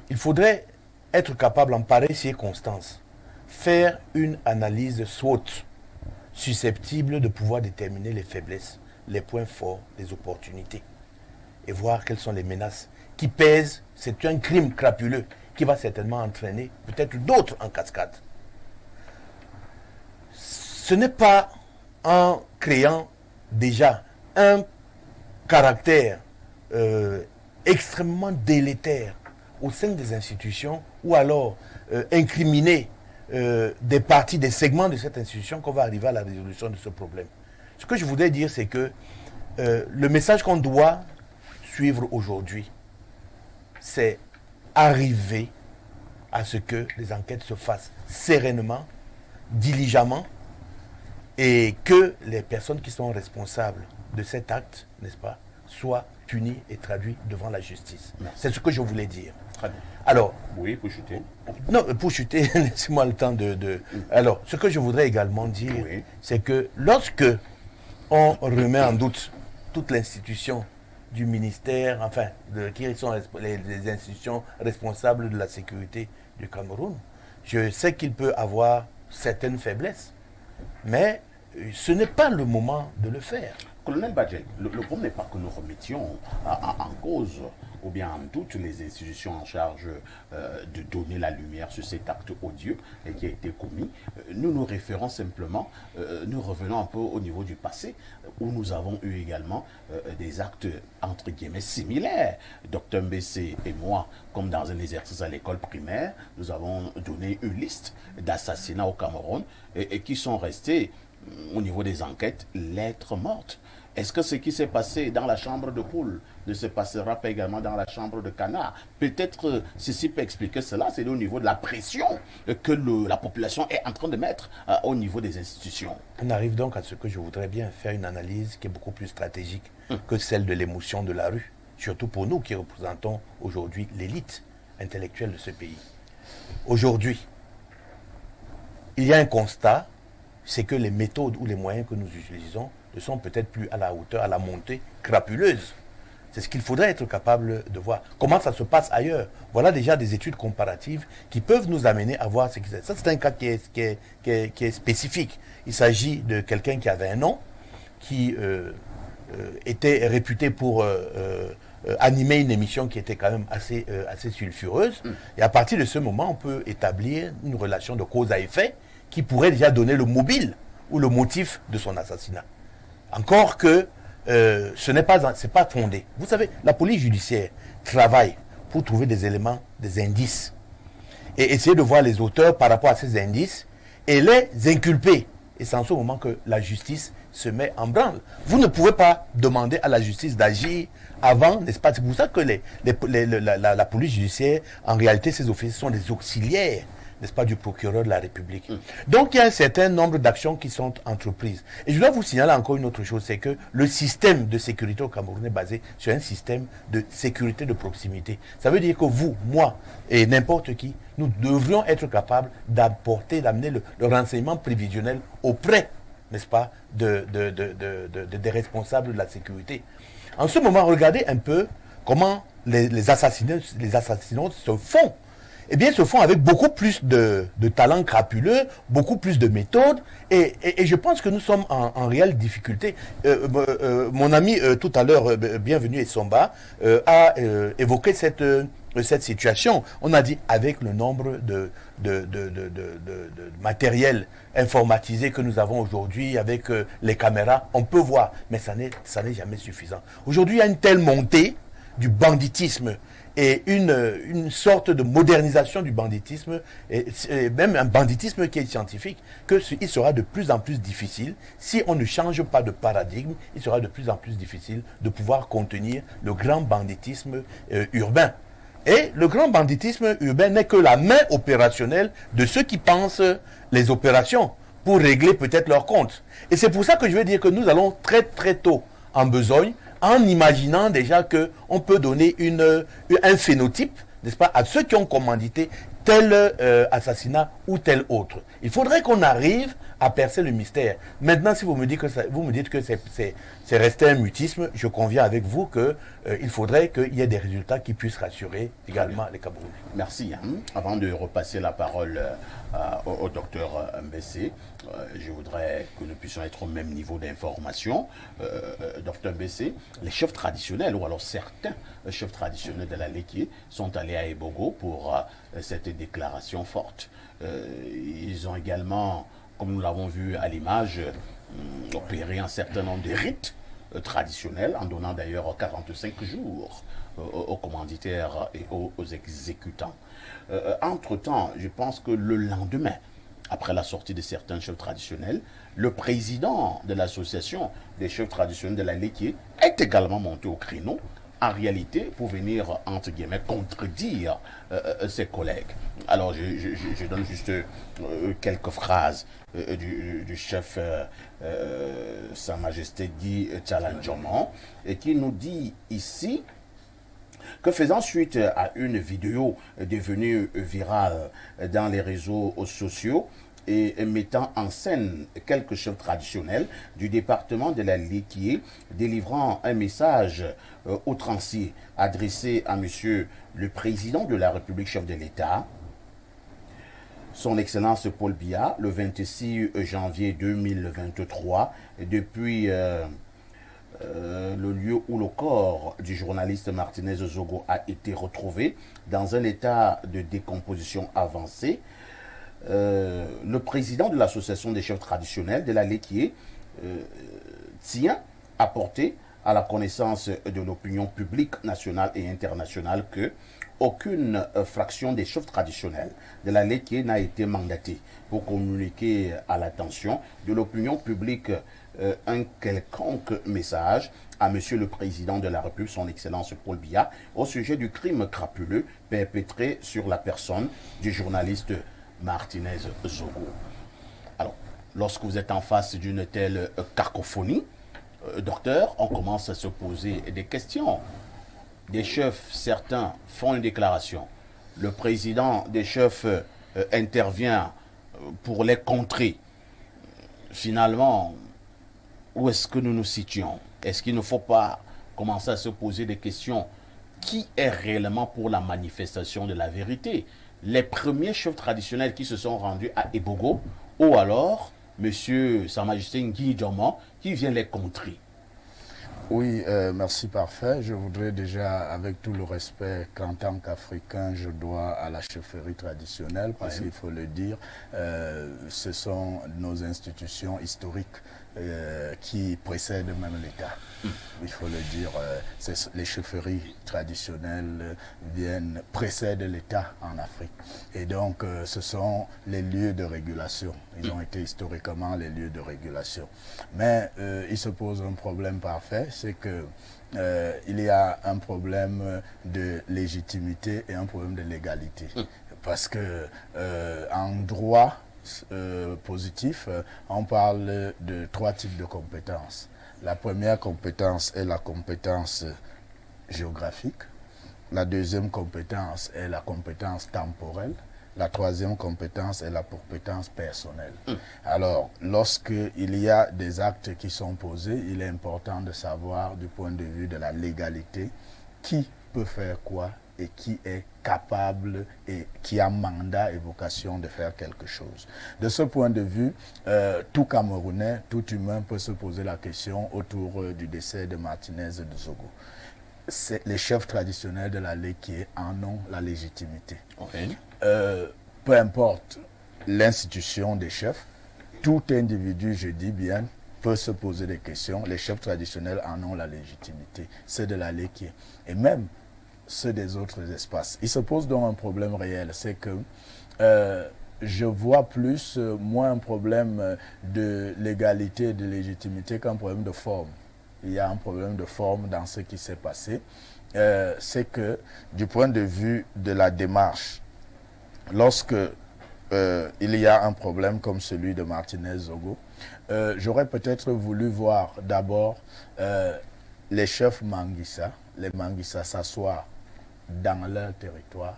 Il faudrait être capable, en pareille circonstance, faire une analyse SWOT susceptible de pouvoir déterminer les faiblesses, les points forts, les opportunités, et voir quelles sont les menaces qui pèsent. C'est un crime crapuleux qui va certainement entraîner peut-être d'autres en cascade. Ce n'est pas en créant déjà un caractère extrêmement délétère au sein des institutions ou alors incriminer des parties, des segments de cette institution qu'on va arriver à la résolution de ce problème. Ce que je voudrais dire, c'est que le message qu'on doit suivre aujourd'hui, c'est arriver à ce que les enquêtes se fassent sereinement, diligemment, et que les personnes qui sont responsables de cet acte, n'est-ce pas, soient punies et traduites devant la justice. C'est ce que je voulais dire. Très bien. Alors, oui, pour chuter. Non, pour chuter, laissez-moi le temps de... Alors, ce que je voudrais également dire, oui, c'est que lorsque on remet en doute toute l'institution du ministère, enfin, qui sont les institutions responsables de la sécurité du Cameroun, je sais qu'il peut avoir certaines faiblesses, mais ce n'est pas le moment de le faire. Colonel Badjek, le problème n'est pas que nous remettions en cause ou bien en doute les institutions en charge de donner la lumière sur cet acte odieux qui a été commis. Nous nous référons simplement, nous revenons un peu au niveau du passé, où nous avons eu également des actes entre guillemets similaires. Dr Mbessé et moi, comme dans un exercice à l'école primaire, nous avons donné une liste d'assassinats au Cameroun et qui sont restés au niveau des enquêtes lettres mortes. Est-ce que ce qui s'est passé dans la chambre de poule ne se passera pas également dans la chambre de canard? Peut-être ceci peut expliquer cela, c'est au niveau de la pression que la population est en train de mettre au niveau des institutions. On arrive donc à ce que je voudrais bien faire une analyse qui est beaucoup plus stratégique que celle de l'émotion de la rue, surtout pour nous qui représentons aujourd'hui l'élite intellectuelle de ce pays. Aujourd'hui, il y a un constat, c'est que les méthodes ou les moyens que nous utilisons ne sont peut-être plus à la hauteur, à la montée crapuleuse. C'est ce qu'il faudrait être capable de voir. Comment ça se passe ailleurs? Voilà déjà des études comparatives qui peuvent nous amener à voir ce qui se passe. Ça, c'est un cas qui est spécifique. Il s'agit de quelqu'un qui avait un nom, qui était réputé pour animer une émission qui était quand même assez sulfureuse. Et à partir de ce moment, on peut établir une relation de cause à effet qui pourrait déjà donner le mobile ou le motif de son assassinat. Encore que ce n'est pas fondé. Vous savez, la police judiciaire travaille pour trouver des éléments, des indices, et essayer de voir les auteurs par rapport à ces indices et les inculper. Et c'est en ce moment que la justice se met en branle. Vous ne pouvez pas demander à la justice d'agir avant, n'est-ce pas? C'est pour ça que la police judiciaire, en réalité, ces officiers sont des auxiliaires, n'est-ce pas, du procureur de la République. Donc, il y a un certain nombre d'actions qui sont entreprises. Et je dois vous signaler encore une autre chose, c'est que le système de sécurité au Cameroun est basé sur un système de sécurité de proximité. Ça veut dire que vous, moi et n'importe qui, nous devrions être capables d'amener le renseignement prévisionnel auprès, n'est-ce pas, des responsables de la sécurité. En ce moment, regardez un peu comment les assassinats se font. Eh bien, se font avec beaucoup plus de talent crapuleux, beaucoup plus de méthodes, et je pense que nous sommes en réelle difficulté. Mon ami tout à l'heure, bienvenue Essomba, a évoqué cette cette situation. On a dit avec le nombre de matériel informatisé que nous avons aujourd'hui, avec les caméras, on peut voir, mais ça n'est jamais suffisant. Aujourd'hui, il y a une telle montée du banditisme et une sorte de modernisation du banditisme, et même un banditisme qui est scientifique, qu'il sera de plus en plus difficile, si on ne change pas de paradigme, il sera de plus en plus difficile de pouvoir contenir le grand banditisme urbain. Et le grand banditisme urbain n'est que la main opérationnelle de ceux qui pensent les opérations pour régler peut-être leurs comptes. Et c'est pour ça que je veux dire que nous allons très très tôt en besogne, en imaginant déjà qu'on peut donner un phénotype, n'est-ce pas, à ceux qui ont commandité tel assassinat ou tel autre. Il faudrait qu'on arrive à percer le mystère. Maintenant, si vous me dites que c'est resté un mutisme, je conviens avec vous qu'il faudrait qu'il y ait des résultats qui puissent rassurer également les Camerounais. Merci. Avant de repasser la parole au docteur Mbessé, je voudrais que nous puissions être au même niveau d'information. Docteur Mbessé, les chefs traditionnels, ou alors certains chefs traditionnels de la Léquié, sont allés à Ebogo pour cette déclaration forte. Ils ont également, comme nous l'avons vu à l'image, opéré un certain nombre de rites traditionnels, en donnant d'ailleurs 45 jours aux commanditaires et aux exécutants. Entre-temps, je pense que le lendemain, après la sortie de certains chefs traditionnels, le président de l'association des chefs traditionnels de la Léquié est également monté au créneau, en réalité, pour venir, entre guillemets, contredire ses collègues. Alors, je donne juste quelques phrases du chef Sa Majesté Guy Tchalandjoman, et qui nous dit ici que faisant suite à une vidéo devenue virale dans les réseaux sociaux et mettant en scène quelques chefs traditionnels du département de la Léquié, délivrant un message outrancier adressé à monsieur le président de la République, chef de l'État, son Excellence Paul Biya, le 26 janvier 2023, depuis le lieu où le corps du journaliste Martinez Zogo a été retrouvé dans un état de décomposition avancée. Le président de l'association des chefs traditionnels de la Léquié tient à porter à la connaissance de l'opinion publique nationale et internationale que aucune fraction des chefs traditionnels de la Léquié n'a été mandatée pour communiquer à l'attention de l'opinion publique un quelconque message à monsieur le président de la République, son Excellence Paul Biya, au sujet du crime crapuleux perpétré sur la personne du journaliste Martinez Zogo. Alors, lorsque vous êtes en face d'une telle cacophonie, docteur, on commence à se poser des questions. Des chefs, certains font une déclaration. Le président des chefs intervient pour les contrer. Finalement, où est-ce que nous nous situons? Est-ce qu'il ne faut pas commencer à se poser des questions? Qui est réellement pour la manifestation de la vérité? Les premiers chefs traditionnels qui se sont rendus à Ebogo, ou alors monsieur Sa Majesté Guy Tchalandjoman qui vient les contrer? Oui, merci, parfait. Je voudrais déjà, avec tout le respect qu'en tant qu'Africain, je dois à la chefferie traditionnelle, parce qu'il faut le dire, ce sont nos institutions historiques qui précèdent même l'État. Il faut le dire, les chefferies traditionnelles précèdent l'État en Afrique. Et donc, ce sont les lieux de régulation. Ils ont été historiquement les lieux de régulation. Mais il se pose un problème parfait, c'est que il y a un problème de légitimité et un problème de légalité. Parce que en droit positif, on parle de 3 types de compétences. La première compétence est la compétence géographique. La deuxième compétence est la compétence temporelle. La troisième compétence est la compétence personnelle. Alors, lorsqu'il y a des actes qui sont posés, il est important de savoir du point de vue de la légalité qui peut faire quoi et qui est capable et qui a mandat et vocation de faire quelque chose. De ce point de vue, tout Camerounais, tout humain peut se poser la question autour du décès de Martinez Zogo. les chefs traditionnels de la Léquié en ont la légitimité. Oui. Peu importe l'institution des chefs, tout individu, je dis bien, peut se poser des questions. Les chefs traditionnels en ont la légitimité. Ceux de la Léquié. Et même ceux des autres espaces. Il se pose donc un problème réel. C'est que je vois moins un problème de légalité et de légitimité qu'un problème de forme. Il y a un problème de forme dans ce qui s'est passé. C'est que du point de vue de la démarche, lorsque il y a un problème comme celui de Martinez-Zogo, j'aurais peut-être voulu voir d'abord les chefs Manguissa, les Manguissa s'asseoir dans leur territoire,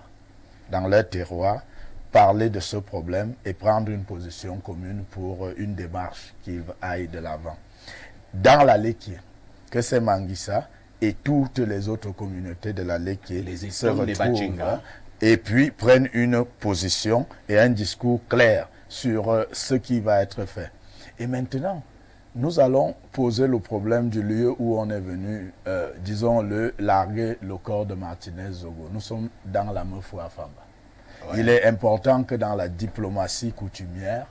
dans leur terroir, parler de ce problème et prendre une position commune pour une démarche qui aille de l'avant. Dans la Léquié, que ces Manguissa et toutes les autres communautés de la Léquié se retrouvent et puis prennent une position et un discours clair sur ce qui va être fait. Et maintenant, nous allons poser le problème du lieu où on est venu, disons-le, larguer le corps de Martinez-Zogo. Nous sommes dans la Meufouafamba. Ouais. Il est important que dans la diplomatie coutumière,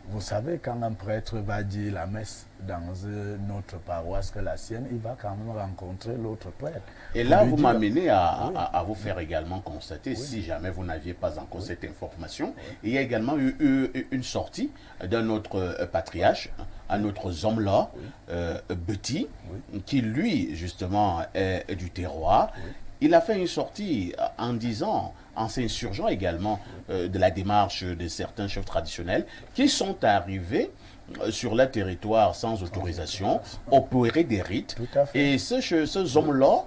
vous savez, quand un prêtre va dire la messe dans une autre paroisse que la sienne, il va quand même rencontrer l'autre prêtre. Et là, vous m'amenez à vous faire également constater, si jamais vous n'aviez pas encore cette information, il y a également eu une sortie d'un autre patriarche, un autre homme-là, Betty, qui lui, justement, est du terroir. Il a fait une sortie en disant, en s'insurgeant également de la démarche de certains chefs traditionnels qui sont arrivés sur le territoire sans autorisation, opérer des rites. Et ce homme-là,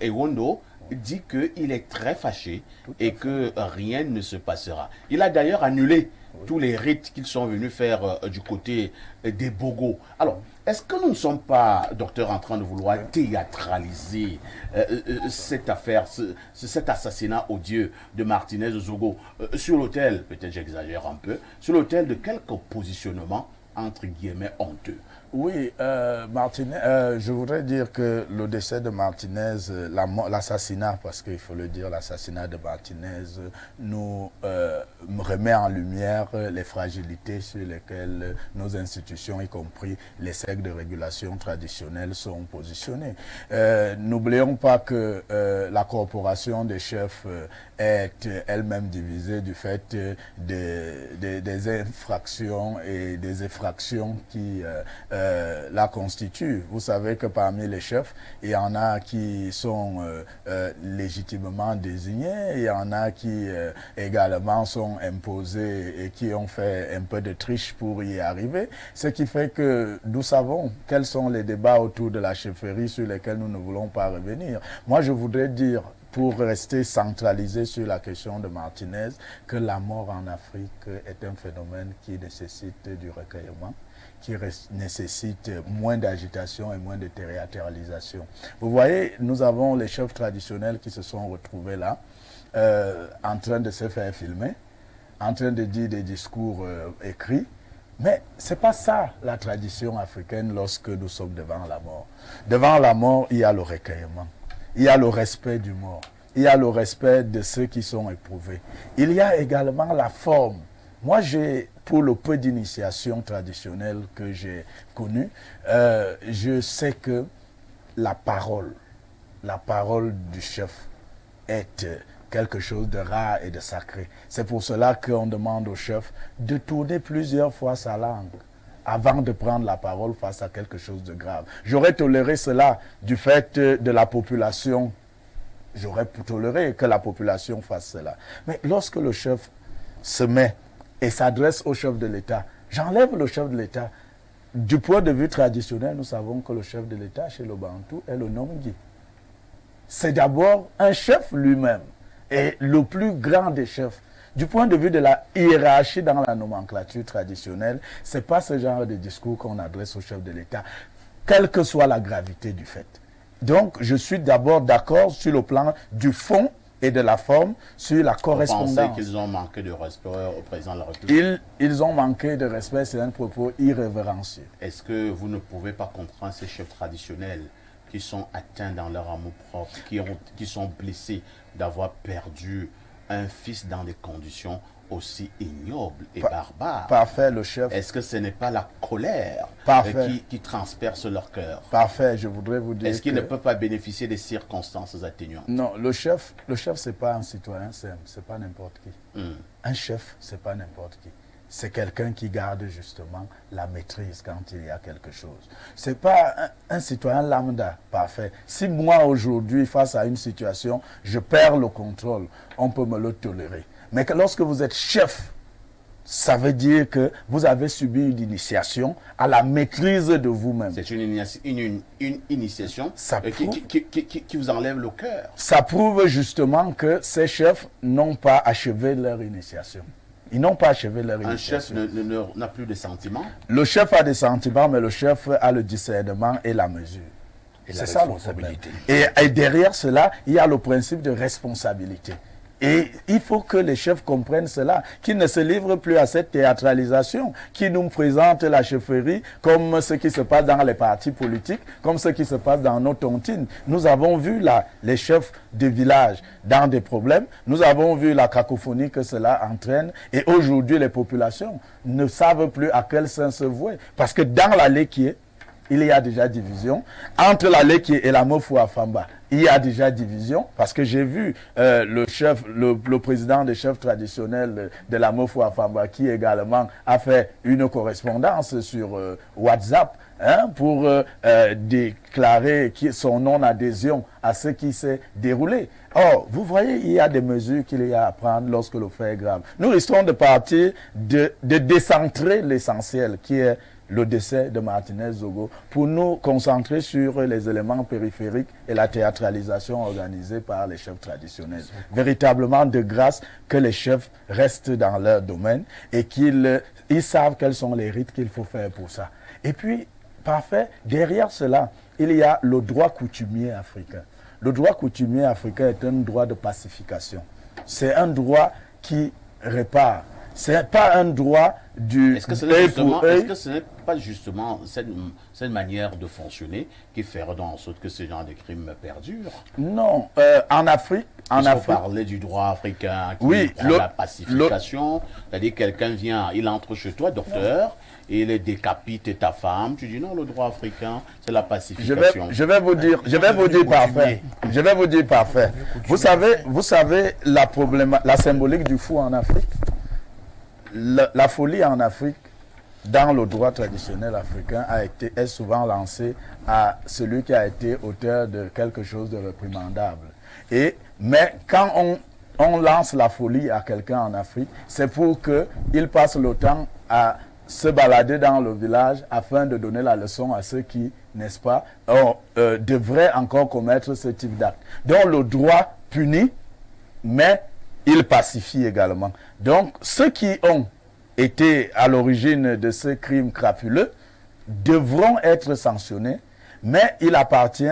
Ewondo, dit qu'il est très fâché et que rien ne se passera. Il a d'ailleurs annulé tous les rites qu'ils sont venus faire du côté des Bogo. Alors, est-ce que nous ne sommes pas, docteur, en train de vouloir théâtraliser cette affaire, cet assassinat odieux de Martinez-Zogo sur l'autel, peut-être j'exagère un peu, sur l'autel de quelques positionnements entre guillemets honteux? Oui, Martinez, je voudrais dire que le décès de Martinez, l'assassinat, parce qu'il faut le dire, l'assassinat de Martinez nous remet en lumière les fragilités sur lesquelles nos institutions, y compris les cercles de régulation traditionnels, sont positionnés. N'oublions pas que la corporation des chefs est elle-même divisée du fait des infractions et des effractions qui la constituent. Vous savez que parmi les chefs, il y en a qui sont légitimement désignés, il y en a qui également sont imposés et qui ont fait un peu de triche pour y arriver. Ce qui fait que nous savons quels sont les débats autour de la chefferie sur lesquels nous ne voulons pas revenir. Moi, je voudrais dire, pour rester centralisé sur la question de Martinez, que la mort en Afrique est un phénomène qui nécessite du recueillement, qui nécessite moins d'agitation et moins de théâtralisation. Vous voyez, nous avons les chefs traditionnels qui se sont retrouvés là, en train de se faire filmer, en train de dire des discours écrits, mais ce n'est pas ça la tradition africaine lorsque nous sommes devant la mort. Devant la mort, il y a le recueillement, il y a le respect du mort, il y a le respect de ceux qui sont éprouvés. Il y a également la forme. Moi, pour le peu d'initiation traditionnelle que j'ai connue, je sais que la parole du chef est quelque chose de rare et de sacré. C'est pour cela qu'on demande au chef de tourner plusieurs fois sa langue avant de prendre la parole face à quelque chose de grave. J'aurais toléré cela du fait de la population. J'aurais toléré que la population fasse cela. Mais lorsque le chef se met et s'adresse au chef de l'État, j'enlève le chef de l'État. Du point de vue traditionnel, nous savons que le chef de l'État chez le Bantou est le Nongi. C'est d'abord un chef lui-même et le plus grand des chefs. Du point de vue de la hiérarchie dans la nomenclature traditionnelle, ce n'est pas ce genre de discours qu'on adresse au chef de l'État, quelle que soit la gravité du fait. Donc, je suis d'abord d'accord sur le plan du fond et de la forme, sur la correspondance. Vous pensez qu'ils ont manqué de respect au président de la République? Ils ont manqué de respect, c'est un propos irrévérencieux. Est-ce que vous ne pouvez pas comprendre ces chefs traditionnels qui sont atteints dans leur amour-propre, qui sont blessés d'avoir perdu un fils dans des conditions aussi ignobles et barbares. Parfait, le chef. Est-ce que ce n'est pas la colère qui transperce leur cœur? Parfait, je voudrais vous dire Est-ce qu'ils ne peuvent pas bénéficier des circonstances atténuantes? Non, le chef, c'est pas un citoyen simple, c'est pas n'importe qui. Un chef, c'est pas n'importe qui. C'est quelqu'un qui garde justement la maîtrise quand il y a quelque chose. C'est pas un citoyen lambda, parfait. Si moi aujourd'hui, face à une situation, je perds le contrôle, on peut me le tolérer. Mais que lorsque vous êtes chef, ça veut dire que vous avez subi une initiation à la maîtrise de vous-même. C'est une initiation qui vous enlève le cœur. Ça prouve justement que ces chefs n'ont pas achevé leur initiation. Ils n'ont pas achevé leur initiation. Un chef n'a plus de sentiments. Le chef a des sentiments, mais le chef a le discernement et la mesure. Et la responsabilité. Et derrière cela, il y a le principe de responsabilité. Et il faut que les chefs comprennent cela, qu'ils ne se livrent plus à cette théâtralisation, qui nous présente la chefferie comme ce qui se passe dans les partis politiques, comme ce qui se passe dans nos tontines. Nous avons vu là les chefs de village dans des problèmes, nous avons vu la cacophonie que cela entraîne, et aujourd'hui les populations ne savent plus à quel sein se vouer, parce que dans la Léquié, il y a déjà division. Entre la Léquié et la Mofou-Afamba, il y a déjà division, parce que j'ai vu le président des chefs traditionnels de la Mofou-Afamba qui également a fait une correspondance sur WhatsApp pour déclarer son non-adhésion à ce qui s'est déroulé. Or, vous voyez, il y a des mesures qu'il y a à prendre lorsque le fait est grave. Nous risquons de partir de décentrer l'essentiel qui est le décès de Martinez Zogo, pour nous concentrer sur les éléments périphériques et la théâtralisation organisée par les chefs traditionnels. Véritablement de grâce que les chefs restent dans leur domaine et qu'ils savent quels sont les rites qu'il faut faire pour ça. Et puis, parfait, derrière cela, il y a le droit coutumier africain. Le droit coutumier africain est un droit de pacification. C'est un droit qui répare. C'est pas un droit du Est-ce que ce n'est pas justement cette manière de fonctionner qui ferait en sorte que ce genre de crimes perdurent? Non, en Afrique... On parlait du droit africain qui prend la pacification, c'est-à-dire quelqu'un vient, il entre chez toi, docteur, et il décapite ta femme, tu dis non, le droit africain, c'est la pacification. Je vais vous dire parfait. Je vais vous dire parfait. Vous savez la symbolique du fou en Afrique? La folie en Afrique, dans le droit traditionnel africain, est souvent lancée à celui qui a été auteur de quelque chose de réprimandable. Mais quand on lance la folie à quelqu'un en Afrique, c'est pour qu'il passe le temps à se balader dans le village afin de donner la leçon à ceux qui, n'est-ce pas, devraient encore commettre ce type d'acte. Donc le droit punit, mais il pacifie également. Donc, ceux qui ont été à l'origine de ce crime crapuleux devront être sanctionnés, mais il appartient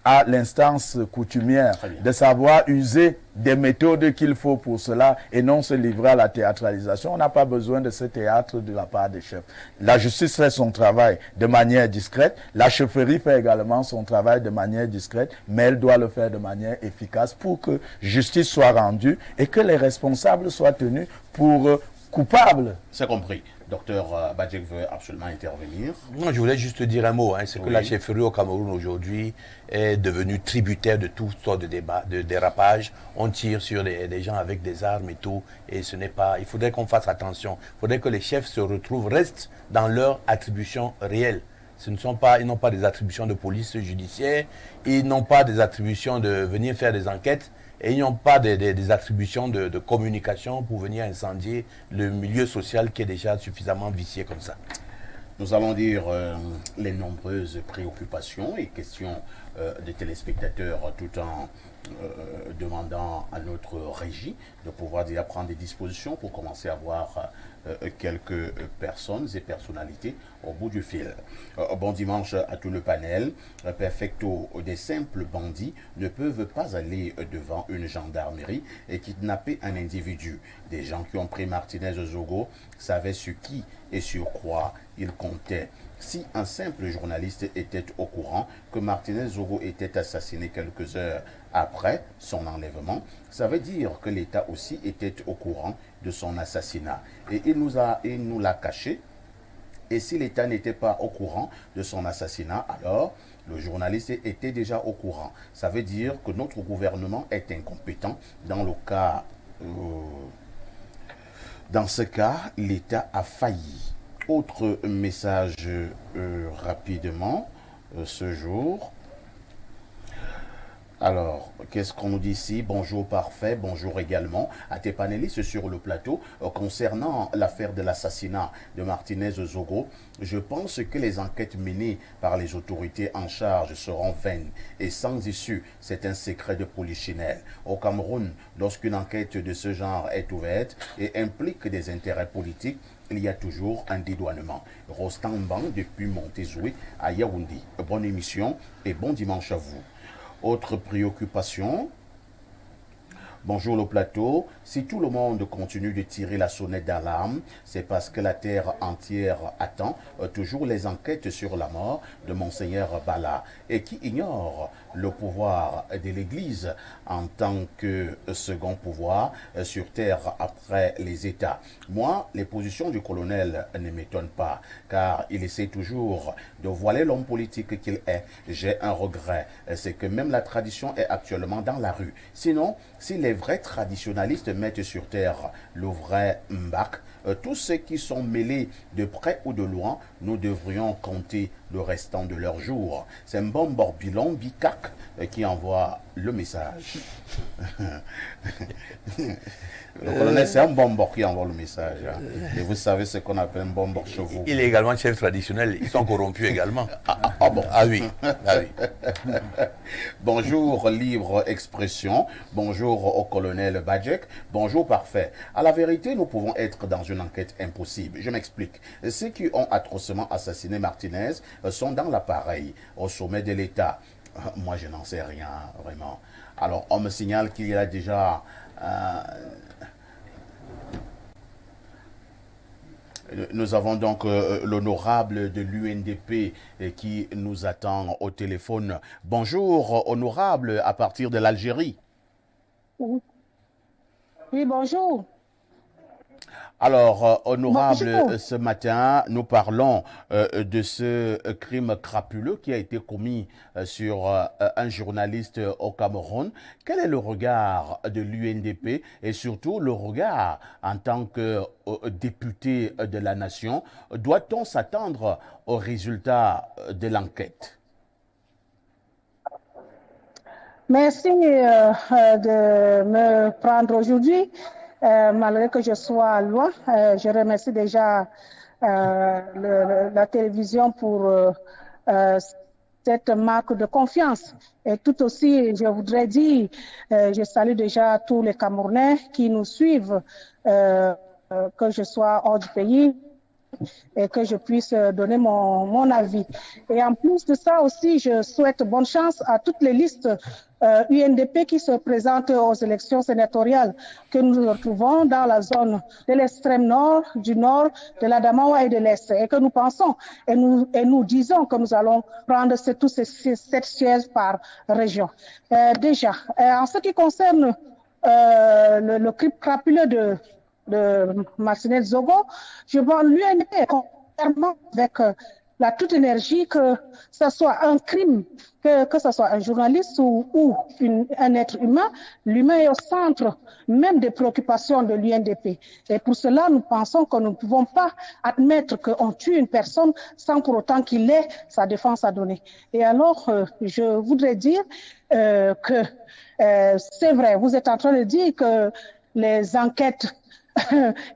à l'instance coutumière de savoir user des méthodes qu'il faut pour cela et non se livrer à la théâtralisation. On n'a pas besoin de ce théâtre de la part des chefs. La justice fait son travail de manière discrète, la chefferie fait également son travail de manière discrète, mais elle doit le faire de manière efficace pour que justice soit rendue et que les responsables soient tenus pour coupables. C'est compris. Docteur Badjek veut absolument intervenir. Non, je voulais juste dire un mot. C'est que la chefferie au Cameroun aujourd'hui est devenue tributaire de toutes sortes de débats, de dérapages. On tire sur des gens avec des armes et tout. Et ce n'est pas... Il faudrait qu'on fasse attention. Il faudrait que les chefs se retrouvent, restent dans leurs attributions réelles. Ils n'ont pas des attributions de police judiciaire. Ils n'ont pas des attributions de venir faire des enquêtes. Et ils n'ont pas des attributions de communication pour venir incendier le milieu social qui est déjà suffisamment vicié comme ça. Nous allons dire les nombreuses préoccupations et questions des téléspectateurs tout en demandant à notre régie de pouvoir déjà prendre des dispositions pour commencer à voir quelques personnes et personnalités au bout du fil. Bon dimanche à tout le panel. Perfecto, des simples bandits ne peuvent pas aller devant une gendarmerie et kidnapper un individu. Des gens qui ont pris Martinez Zogo savaient sur qui et sur quoi ils comptaient. Si un simple journaliste était au courant que Martinez Zogo était assassiné quelques heures après son enlèvement, ça veut dire que l'État aussi était au courant de son assassinat. Et il nous l'a caché. Et si l'État n'était pas au courant de son assassinat, alors le journaliste était déjà au courant. Ça veut dire que notre gouvernement est incompétent dans le cas... dans ce cas, l'État a failli. Autre message rapidement ce jour. Alors, qu'est-ce qu'on nous dit ici? Bonjour parfait, bonjour également à tes panélistes sur le plateau. Concernant l'affaire de l'assassinat de Martinez Zogo, je pense que les enquêtes menées par les autorités en charge seront vaines et sans issue. C'est un secret de polichinelle. Au Cameroun, lorsqu'une enquête de ce genre est ouverte et implique des intérêts politiques, il y a toujours un dédouanement. Rostan Bang depuis Montezoué à Yaoundé. Bonne émission et bon dimanche à vous. Autre préoccupation. Bonjour le plateau. Si tout le monde continue de tirer la sonnette d'alarme, c'est parce que la terre entière attend toujours les enquêtes sur la mort de Monseigneur Bala et qui ignore le pouvoir de l'Église en tant que second pouvoir sur terre après les États. Moi, les positions du colonel ne m'étonnent pas car il essaie toujours de voiler l'homme politique qu'il est. J'ai un regret, c'est que même la tradition est actuellement dans la rue. Sinon, si les vrais traditionalistes mettent sur terre le vrai Mbak, tous ceux qui sont mêlés de près ou de loin, nous devrions compter le restant de leur jour. C'est Mbombo Bilon Bikak qui envoie le message. Le colonel, c'est un Mbombo qui envoie le message. Hein. Et vous savez ce qu'on appelle un Mbombo chevaux. Il est également chef traditionnel. Ils sont corrompus également. Bon. Ah oui. Ah oui. Bonjour, libre expression. Bonjour au colonel Badjek. Bonjour, parfait. À la vérité, nous pouvons être dans une enquête impossible. Je m'explique. Ceux qui ont atrocement assassiné Martinez sont dans l'appareil, au sommet de l'État. Moi, je n'en sais rien, vraiment. Alors, on me signale qu'il y a déjà... Nous avons donc l'honorable de l'UNDP qui nous attend au téléphone. Bonjour, honorable, à partir de l'Algérie. Oui, bonjour. Alors, honorable, Bonjour. ce matin, nous parlons de ce crime crapuleux qui a été commis sur un journaliste au Cameroun. Quel est le regard de l'UNDP et surtout le regard en tant que député de la nation? Doit-on s'attendre aux résultats de l'enquête? Merci de me prendre aujourd'hui. Malgré que je sois loin, je remercie déjà la télévision pour cette marque de confiance. Et tout aussi, je voudrais dire, je salue déjà tous les Camerounais qui nous suivent, que je sois hors du pays, et que je puisse donner mon avis. Et en plus de ça aussi, je souhaite bonne chance à toutes les listes UNDP qui se présentent aux élections sénatoriales que nous retrouvons dans la zone de l'extrême nord, du nord, de l'Adamawa et de l'Est. Et que nous pensons et nous disons que nous allons prendre tous ces 7 sièges par région. Déjà, en ce qui concerne le crime crapuleux de Martinez Zogo, je vois l'UNDP clairement avec la toute énergie que ce soit un crime, que ce soit un journaliste ou un être humain, l'humain est au centre même des préoccupations de l'UNDP. Et pour cela, nous pensons que nous ne pouvons pas admettre qu'on tue une personne sans pour autant qu'il ait sa défense à donner. Et alors, je voudrais dire que c'est vrai, vous êtes en train de dire que les enquêtes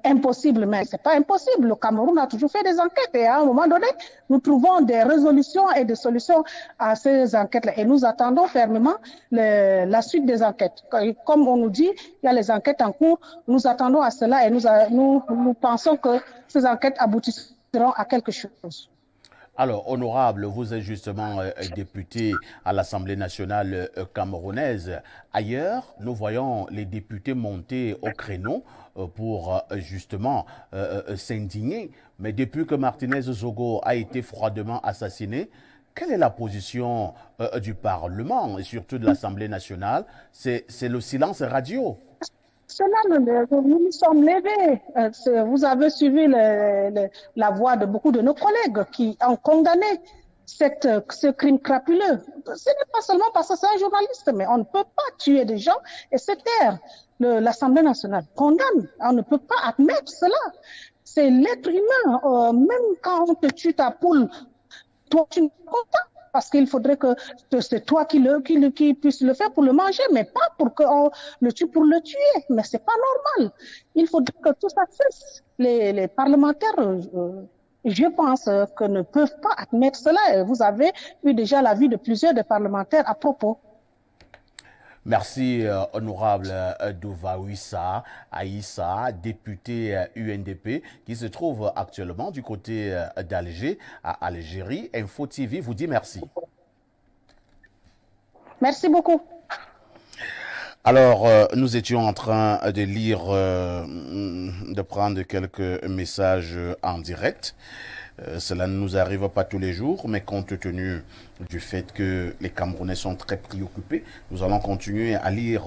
impossible, mais c'est pas impossible. Le Cameroun a toujours fait des enquêtes et à un moment donné, nous trouvons des résolutions et des solutions à ces enquêtes-là. Et nous attendons fermement la suite des enquêtes. Comme on nous dit, il y a les enquêtes en cours. Nous attendons à cela et nous pensons que ces enquêtes aboutiront à quelque chose. Alors, honorable, vous êtes justement député à l'Assemblée nationale camerounaise. Ailleurs, nous voyons les députés monter au créneau pour justement s'indigner. Mais depuis que Martinez Zogo a été froidement assassiné, quelle est la position du Parlement et surtout de l'Assemblée nationale? C'est le silence radio. Cela, nous nous sommes levés. Vous avez suivi la voix de beaucoup de nos collègues qui ont condamné ce crime crapuleux. Ce n'est pas seulement parce que c'est un journaliste, mais on ne peut pas tuer des gens et se taire. L'Assemblée nationale condamne. On ne peut pas admettre cela. C'est l'être humain. Même quand on te tue ta poule, toi, tu n'es pas content. Parce qu'il faudrait que c'est toi qui puisse le faire pour le manger, mais pas pour qu'on le tue pour le tuer. Mais c'est pas normal. Il faudrait que tout ça cesse. Les parlementaires, je pense que ne peuvent pas admettre cela. Et vous avez eu déjà l'avis de plusieurs des parlementaires à propos. Merci, honorable Douvaouissa Aïssa, député UNDP, qui se trouve actuellement du côté d'Alger, à Algérie. Info TV vous dit merci. Merci beaucoup. Alors, nous étions en train de lire, de prendre quelques messages en direct. Cela ne nous arrive pas tous les jours, mais compte tenu du fait que les Camerounais sont très préoccupés, nous allons continuer à lire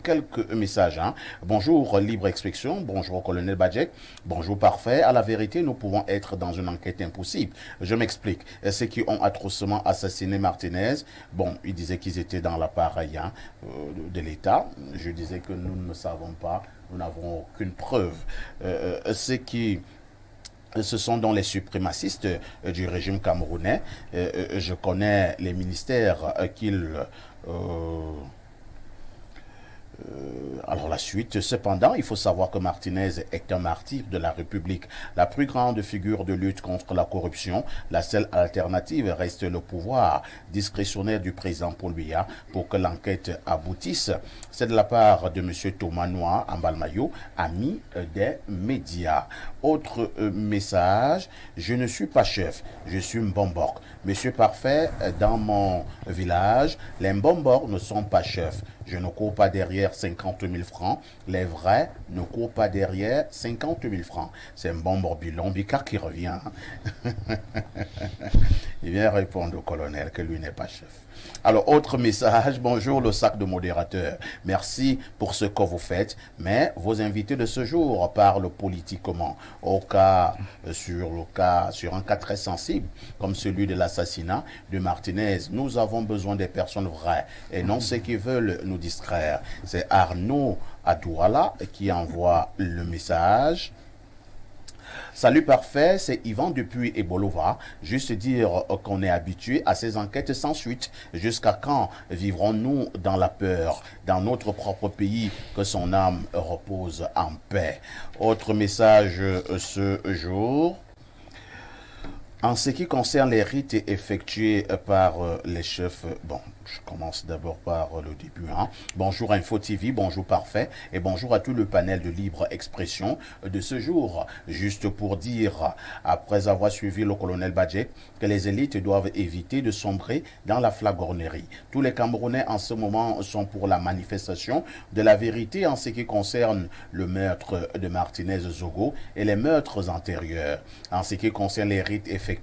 quelques messages. Bonjour Libre Expression, bonjour Colonel Badjek, bonjour Parfait. À la vérité, nous pouvons être dans une enquête impossible. Je m'explique. Ceux qui ont atrocement assassiné Martinez, bon, ils disaient qu'ils étaient dans l'appareil de l'État. Je disais que nous ne savons pas, nous n'avons aucune preuve. Ce sont donc les suprémacistes du régime camerounais. Je connais les ministères qu'ils... alors la suite, cependant, il faut savoir que Martinez est un martyr de la République, la plus grande figure de lutte contre la corruption. La seule alternative reste le pouvoir discrétionnaire du président Paul Biya pour que l'enquête aboutisse. C'est de la part de M. Thomas Noir Ambalmayo, ami des médias. Autre message, je ne suis pas chef, je suis Mbombok. Monsieur Parfait, dans mon village, les Mbombok ne sont pas chefs. Je ne cours pas derrière 50 000 francs. Les vrais ne courent pas derrière 50 000 francs. C'est Mbombok Bilombika qui revient. Il vient répondre au colonel que lui n'est pas chef. Alors, autre message. Bonjour le sac de modérateur. Merci pour ce que vous faites, mais vos invités de ce jour parlent politiquement. Sur un cas très sensible, comme celui de l'assassinat de Martinez, nous avons besoin des personnes vraies et non ceux qui veulent nous distraire. C'est Arnaud Adouala qui envoie le message. Salut Parfait, c'est Yvan depuis Ebolova. Juste dire qu'on est habitué à ces enquêtes sans suite. Jusqu'à quand vivrons-nous dans la peur, dans notre propre pays, que son âme repose en paix? Autre message ce jour. En ce qui concerne les rites effectués par les chefs, bon, je commence d'abord par le début. Bonjour Info TV, bonjour Parfait et bonjour à tout le panel de libre expression de ce jour. Juste pour dire, après avoir suivi le colonel Badjek, que les élites doivent éviter de sombrer dans la flagornerie. Tous les Camerounais en ce moment sont pour la manifestation de la vérité en ce qui concerne le meurtre de Martinez Zogo et les meurtres antérieurs. En ce qui concerne les rites effectués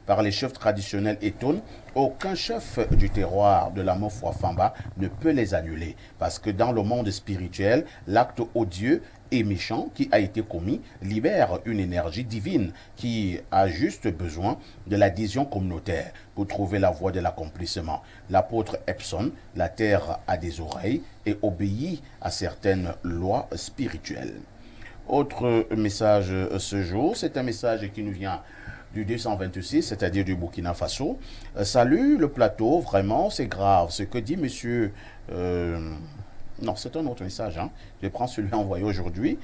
par les chefs traditionnels Etoun, aucun chef du terroir de la Mofwa Famba ne peut les annuler. Parce que dans le monde spirituel, l'acte odieux et méchant qui a été commis libère une énergie divine qui a juste besoin de l'adhésion communautaire pour trouver la voie de l'accomplissement. L'apôtre Epson, la terre a des oreilles et obéit à certaines lois spirituelles. Autre message ce jour, c'est un message qui nous vient du 226, c'est-à-dire du Burkina Faso. Salut le plateau, vraiment c'est grave ce que dit monsieur Non, c'est un autre message. Hein. Je prends celui envoyé aujourd'hui.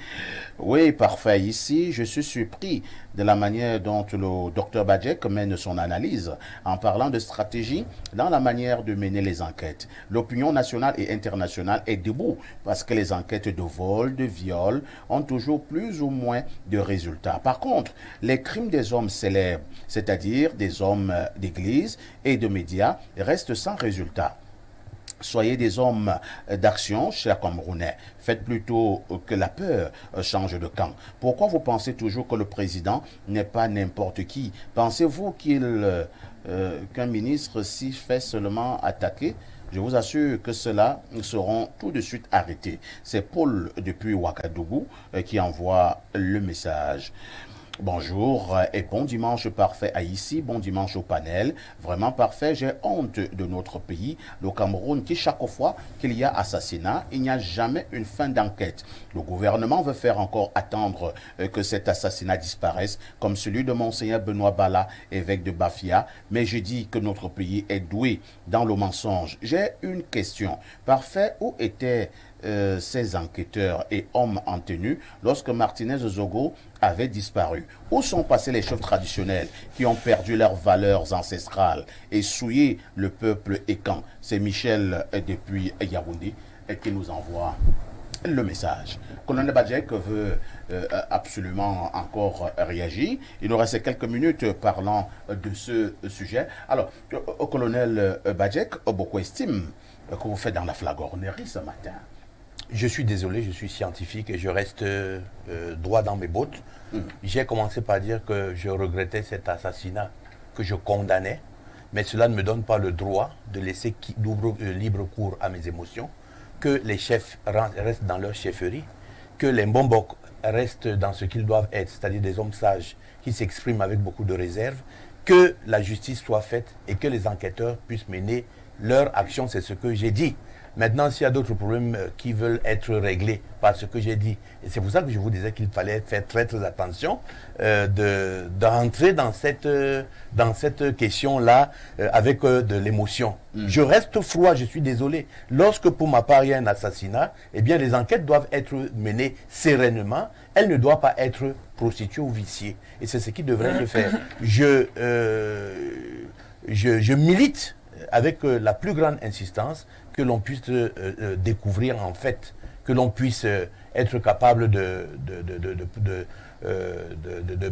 Oui, parfait. Ici, je suis surpris de la manière dont le docteur Badjek mène son analyse en parlant de stratégie dans la manière de mener les enquêtes. L'opinion nationale et internationale est debout parce que les enquêtes de vol, de viol ont toujours plus ou moins de résultats. Par contre, les crimes des hommes célèbres, c'est-à-dire des hommes d'église et de médias, restent sans résultat. Soyez des hommes d'action, chers Camerounais. Faites plutôt que la peur change de camp. Pourquoi vous pensez toujours que le président n'est pas n'importe qui? Pensez-vous qu'un ministre s'y fait seulement attaquer? Je vous assure que ceux-là seront tout de suite arrêtés. C'est Paul depuis Ouagadougou qui envoie le message. Bonjour et bon dimanche parfait à ici, bon dimanche au panel. Vraiment parfait, j'ai honte de notre pays, le Cameroun, qui chaque fois qu'il y a assassinat, il n'y a jamais une fin d'enquête. Le gouvernement veut faire encore attendre que cet assassinat disparaisse, comme celui de Monseigneur Benoît Bala, évêque de Bafia. Mais je dis que notre pays est doué dans le mensonge. J'ai une question. Parfait, où étaient ces enquêteurs et hommes en tenue lorsque Martinez Zogo avait disparu? Où sont passés les chefs traditionnels qui ont perdu leurs valeurs ancestrales et souillé le peuple écan? C'est Michel depuis Yaoundé qui nous envoie le message. Colonel Badjek veut absolument encore réagir. Il nous reste quelques minutes parlant de ce sujet. Alors, colonel Badjek, beaucoup estime que vous faites dans la flagornerie ce matin. Je suis désolé, je suis scientifique et je reste droit dans mes bottes. J'ai commencé par dire que je regrettais cet assassinat, que je condamnais, mais cela ne me donne pas le droit de laisser libre cours à mes émotions, que les chefs restent dans leur chefferie, que les Mbombok restent dans ce qu'ils doivent être, c'est-à-dire des hommes sages qui s'expriment avec beaucoup de réserve, que la justice soit faite et que les enquêteurs puissent mener leur action, c'est ce que j'ai dit. Maintenant, s'il y a d'autres problèmes qui veulent être réglés par ce que j'ai dit, et c'est pour ça que je vous disais qu'il fallait faire très très attention d'entrer dans cette question-là avec de l'émotion. Je reste froid, je suis désolé. Lorsque pour ma part il y a un assassinat, eh bien les enquêtes doivent être menées sereinement. Elles ne doivent pas être prostituées ou viciées. Et c'est ce qui devrait se faire. Je milite avec la plus grande insistance que l'on puisse découvrir en fait, que l'on puisse être capable de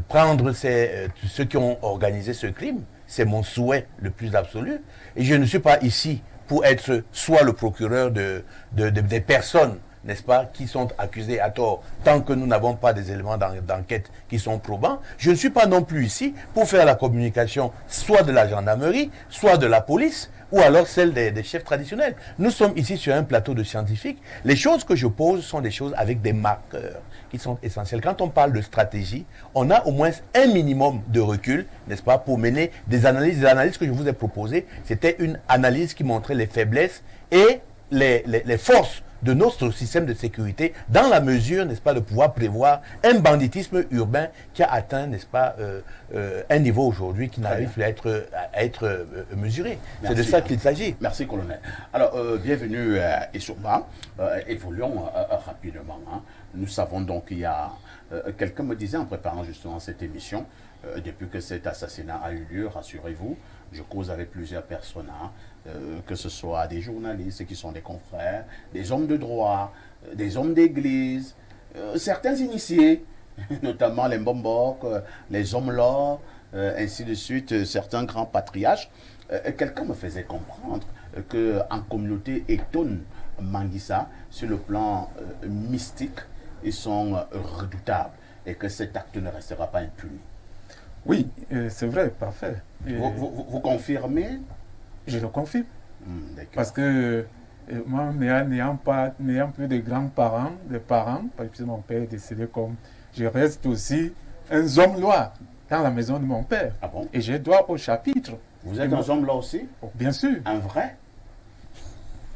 prendre ceux qui ont organisé ce crime. C'est mon souhait le plus absolu. Et je ne suis pas ici pour être soit le procureur des personnes, n'est-ce pas, qui sont accusées à tort, tant que nous n'avons pas des éléments d'enquête qui sont probants. Je ne suis pas non plus ici pour faire la communication soit de la gendarmerie, soit de la police, ou alors celle des chefs traditionnels. Nous sommes ici sur un plateau de scientifiques. Les choses que je pose sont des choses avec des marqueurs qui sont essentiels. Quand on parle de stratégie, on a au moins un minimum de recul, n'est-ce pas, pour mener des analyses. L'analyse que je vous ai proposée, c'était une analyse qui montrait les faiblesses et les forces de notre système de sécurité, dans la mesure, n'est-ce pas, de pouvoir prévoir un banditisme urbain qui a atteint, n'est-ce pas, un niveau aujourd'hui qui n'arrive plus à être mesuré. C'est de ça qu'il s'agit. Merci, colonel. Alors, bienvenue à Essouma. Évoluons rapidement. Hein. Nous savons donc qu'il y a... quelqu'un me disait en préparant justement cette émission, depuis que cet assassinat a eu lieu, rassurez-vous, je cause avec plusieurs personnes, hein, que ce soit des journalistes qui sont des confrères, des hommes de droit, des hommes d'église, certains initiés, notamment les Mbombok, les hommes lords, ainsi de suite, certains grands patriarches. Quelqu'un me faisait comprendre qu'en communauté Eton Manguissa, sur le plan mystique, ils sont redoutables et que cet acte ne restera pas impuni. Oui, c'est vrai, parfait. Vous confirmez? Je le confirme. Parce que moi, n'ayant plus de grands-parents, de parents, parce que mon père est décédé comme... Je reste aussi un homme loi dans la maison de mon père. Ah bon? Et je dois au chapitre. Vous êtes un homme là aussi? Oh, bien sûr. Un vrai?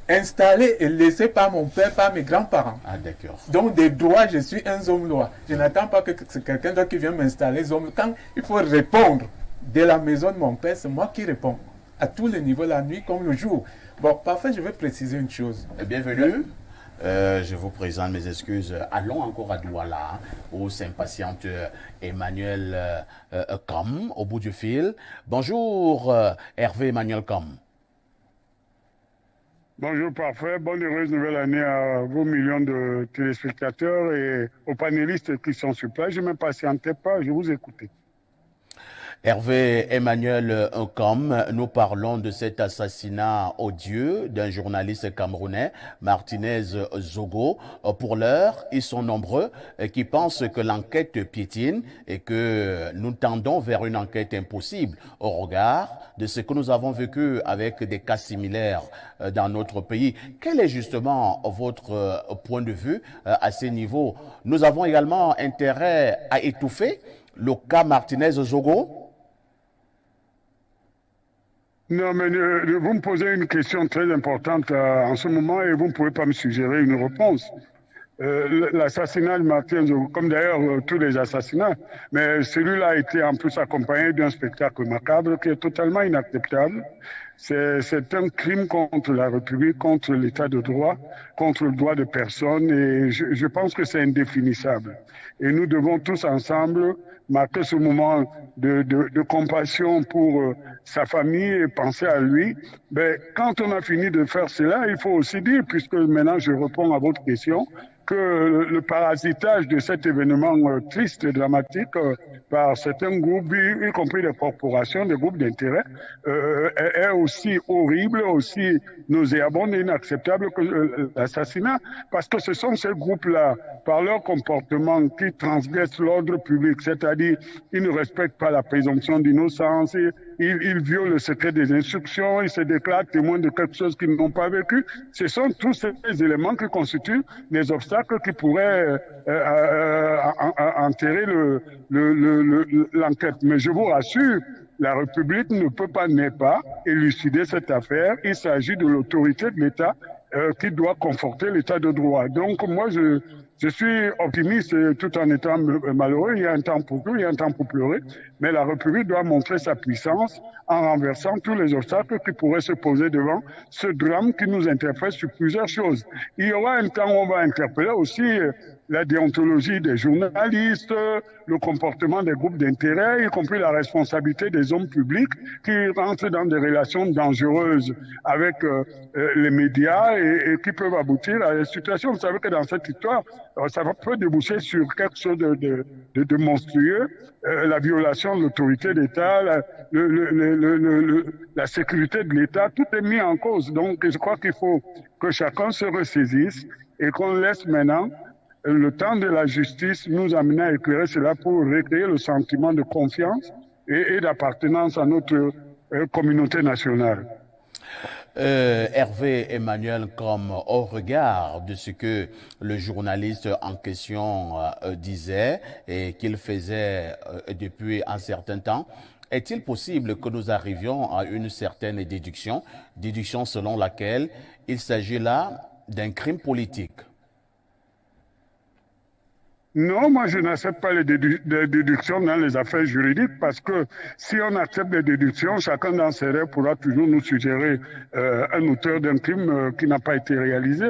Installé et laissé par mon père, par mes grands-parents. Ah, d'accord. Donc, des droits, je suis un homme loi. Je n'attends pas que c'est quelqu'un d'autre qui vienne m'installer. Quand il faut répondre de la maison de mon père, c'est moi qui réponds. À tous les niveaux, la nuit comme le jour. Bon, parfait, je vais préciser une chose. Bienvenue. Je vous présente mes excuses. Allons encore à Douala, où s'impatiente Emmanuel Kam, au bout du fil. Bonjour, Hervé Emmanuel Kam. Bonjour, parfait. Bonne heureuse nouvelle année à vos millions de téléspectateurs et aux panélistes qui sont sur place. Je ne m'impatientais pas, je vous écoutais. Hervé Emmanuel Kam, nous parlons de cet assassinat odieux d'un journaliste camerounais, Martinez Zogo. Pour l'heure, ils sont nombreux qui pensent que l'enquête piétine et que nous tendons vers une enquête impossible au regard de ce que nous avons vécu avec des cas similaires dans notre pays. Quel est justement votre point de vue à ce niveau? Nous avons également intérêt à étouffer le cas Martinez Zogo. Non, mais vous me posez une question très importante en ce moment et vous ne pouvez pas me suggérer une réponse. L'assassinat de Martin Zogo, comme d'ailleurs tous les assassinats, mais celui-là a été en plus accompagné d'un spectacle macabre qui est totalement inacceptable. C'est un crime contre la République, contre l'état de droit, contre le droit de personne et je pense que c'est indéfinissable. Et nous devons tous ensemble marquer ce moment de compassion pour sa famille et penser à lui. Mais quand on a fini de faire cela, il faut aussi dire, puisque maintenant je réponds à votre question, que le parasitage de cet événement triste et dramatique par certains groupes, y compris des corporations, des groupes d'intérêt, est aussi horrible, aussi nauséabond et inacceptable que l'assassinat, parce que ce sont ces groupes-là, par leur comportement, qui transgressent l'ordre public, c'est-à-dire ils ne respectent pas la présomption d'innocence, ils violent le secret des instructions, ils se déclarent témoins de quelque chose qu'ils n'ont pas vécu. Ce sont tous ces éléments qui constituent des obstacles qui pourraient enterrer l'enquête. Mais je vous rassure, la République ne peut pas, n'est pas, élucider cette affaire. Il s'agit de l'autorité de l'État qui doit conforter l'État de droit. Donc moi, je suis optimiste tout en étant malheureux. Il y a un temps pour tout, il y a un temps pour pleurer. Mais la République doit montrer sa puissance en renversant tous les obstacles qui pourraient se poser devant ce drame qui nous interpelle sur plusieurs choses. Il y aura un temps où on va interpeller aussi la déontologie des journalistes, le comportement des groupes d'intérêt, y compris la responsabilité des hommes publics qui rentrent dans des relations dangereuses avec les médias et qui peuvent aboutir à des situations. Vous savez que dans cette histoire, ça peut déboucher sur quelque chose de monstrueux, la violation de l'autorité d'État, la sécurité de l'État, tout est mis en cause. Donc je crois qu'il faut que chacun se ressaisisse et qu'on laisse maintenant le temps de la justice nous amener à éclairer cela pour recréer le sentiment de confiance et d'appartenance à notre communauté nationale. Hervé Emmanuel, comme au regard de ce que le journaliste en question disait et qu'il faisait depuis un certain temps, est-il possible que nous arrivions à une certaine déduction selon laquelle il s'agit là d'un crime politique? Non, moi je n'accepte pas les déductions dans les affaires juridiques parce que si on accepte les déductions, chacun dans ses rêves pourra toujours nous suggérer un auteur d'un crime qui n'a pas été réalisé.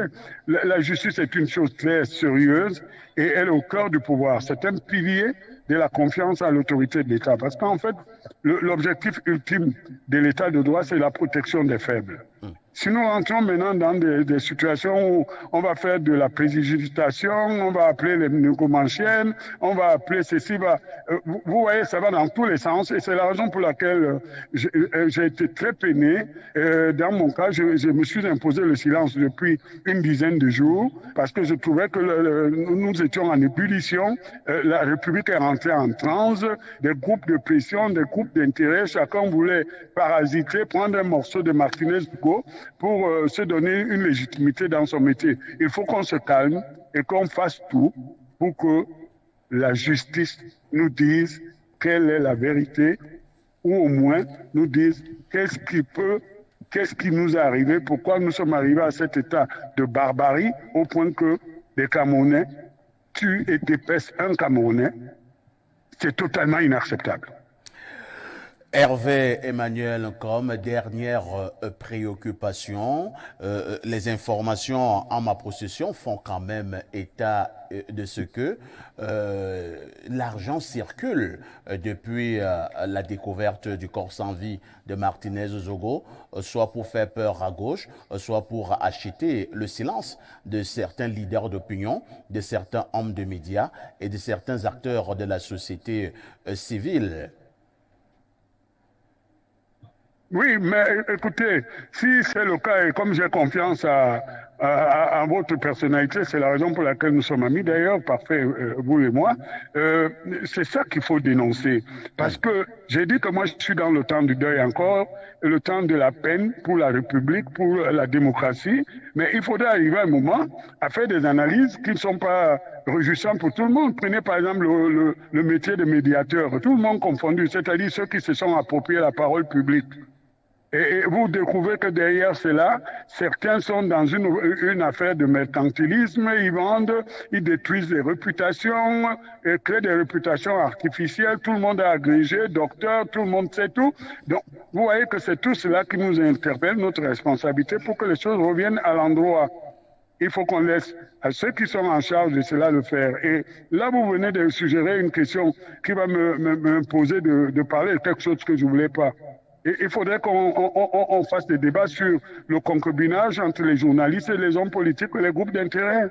La justice est une chose très sérieuse et elle est au cœur du pouvoir. C'est un pilier de la confiance à l'autorité de l'État parce qu'en fait, l'objectif ultime de l'État de droit, c'est la protection des faibles. Si nous rentrons maintenant dans des situations où on va faire de la préjudication, on va appeler les négomanchiennes, on va appeler ceci, vous voyez, ça va dans tous les sens et c'est la raison pour laquelle j'ai été très peiné. Dans mon cas, je me suis imposé le silence depuis une dizaine de jours parce que je trouvais que nous étions en ébullition, la République est rentrée en transe, des groupes de pression, des groupes d'intérêt, chacun voulait parasiter, prendre un morceau de Martinez Zogo pour se donner une légitimité dans son métier. Il faut qu'on se calme et qu'on fasse tout pour que la justice nous dise quelle est la vérité ou au moins nous dise qu'est-ce qui nous est arrivé, pourquoi nous sommes arrivés à cet état de barbarie au point que des Camerounais tuent et dépècent un Camerounais. C'est totalement inacceptable. Hervé Emmanuel, comme dernière préoccupation, les informations en ma possession font quand même état de ce que l'argent circule depuis la découverte du corps sans vie de Martinez Zogo, soit pour faire peur à gauche, soit pour acheter le silence de certains leaders d'opinion, de certains hommes de médias et de certains acteurs de la société civile. Oui, mais écoutez, si c'est le cas, et comme j'ai confiance à votre personnalité, c'est la raison pour laquelle nous sommes amis d'ailleurs, parfait, vous et moi, c'est ça qu'il faut dénoncer. Parce que j'ai dit que moi je suis dans le temps du deuil encore, le temps de la peine pour la République, pour la démocratie, mais il faudrait arriver à un moment à faire des analyses qui ne sont pas réjouissantes pour tout le monde. Prenez par exemple le métier de médiateur, tout le monde confondu, c'est-à-dire ceux qui se sont appropriés la parole publique. Et vous découvrez que derrière cela, certains sont dans une affaire de mercantilisme, ils vendent, ils détruisent des réputations, et créent des réputations artificielles, tout le monde a agrégé, docteur, tout le monde sait tout. Donc, vous voyez que c'est tout cela qui nous interpelle, notre responsabilité, pour que les choses reviennent à l'endroit. Il faut qu'on laisse à ceux qui sont en charge de cela le faire. Et là, vous venez de suggérer une question qui va me poser de parler de quelque chose que je ne voulais pas. Et il faudrait qu'on fasse des débats sur le concubinage entre les journalistes et les hommes politiques et les groupes d'intérêt.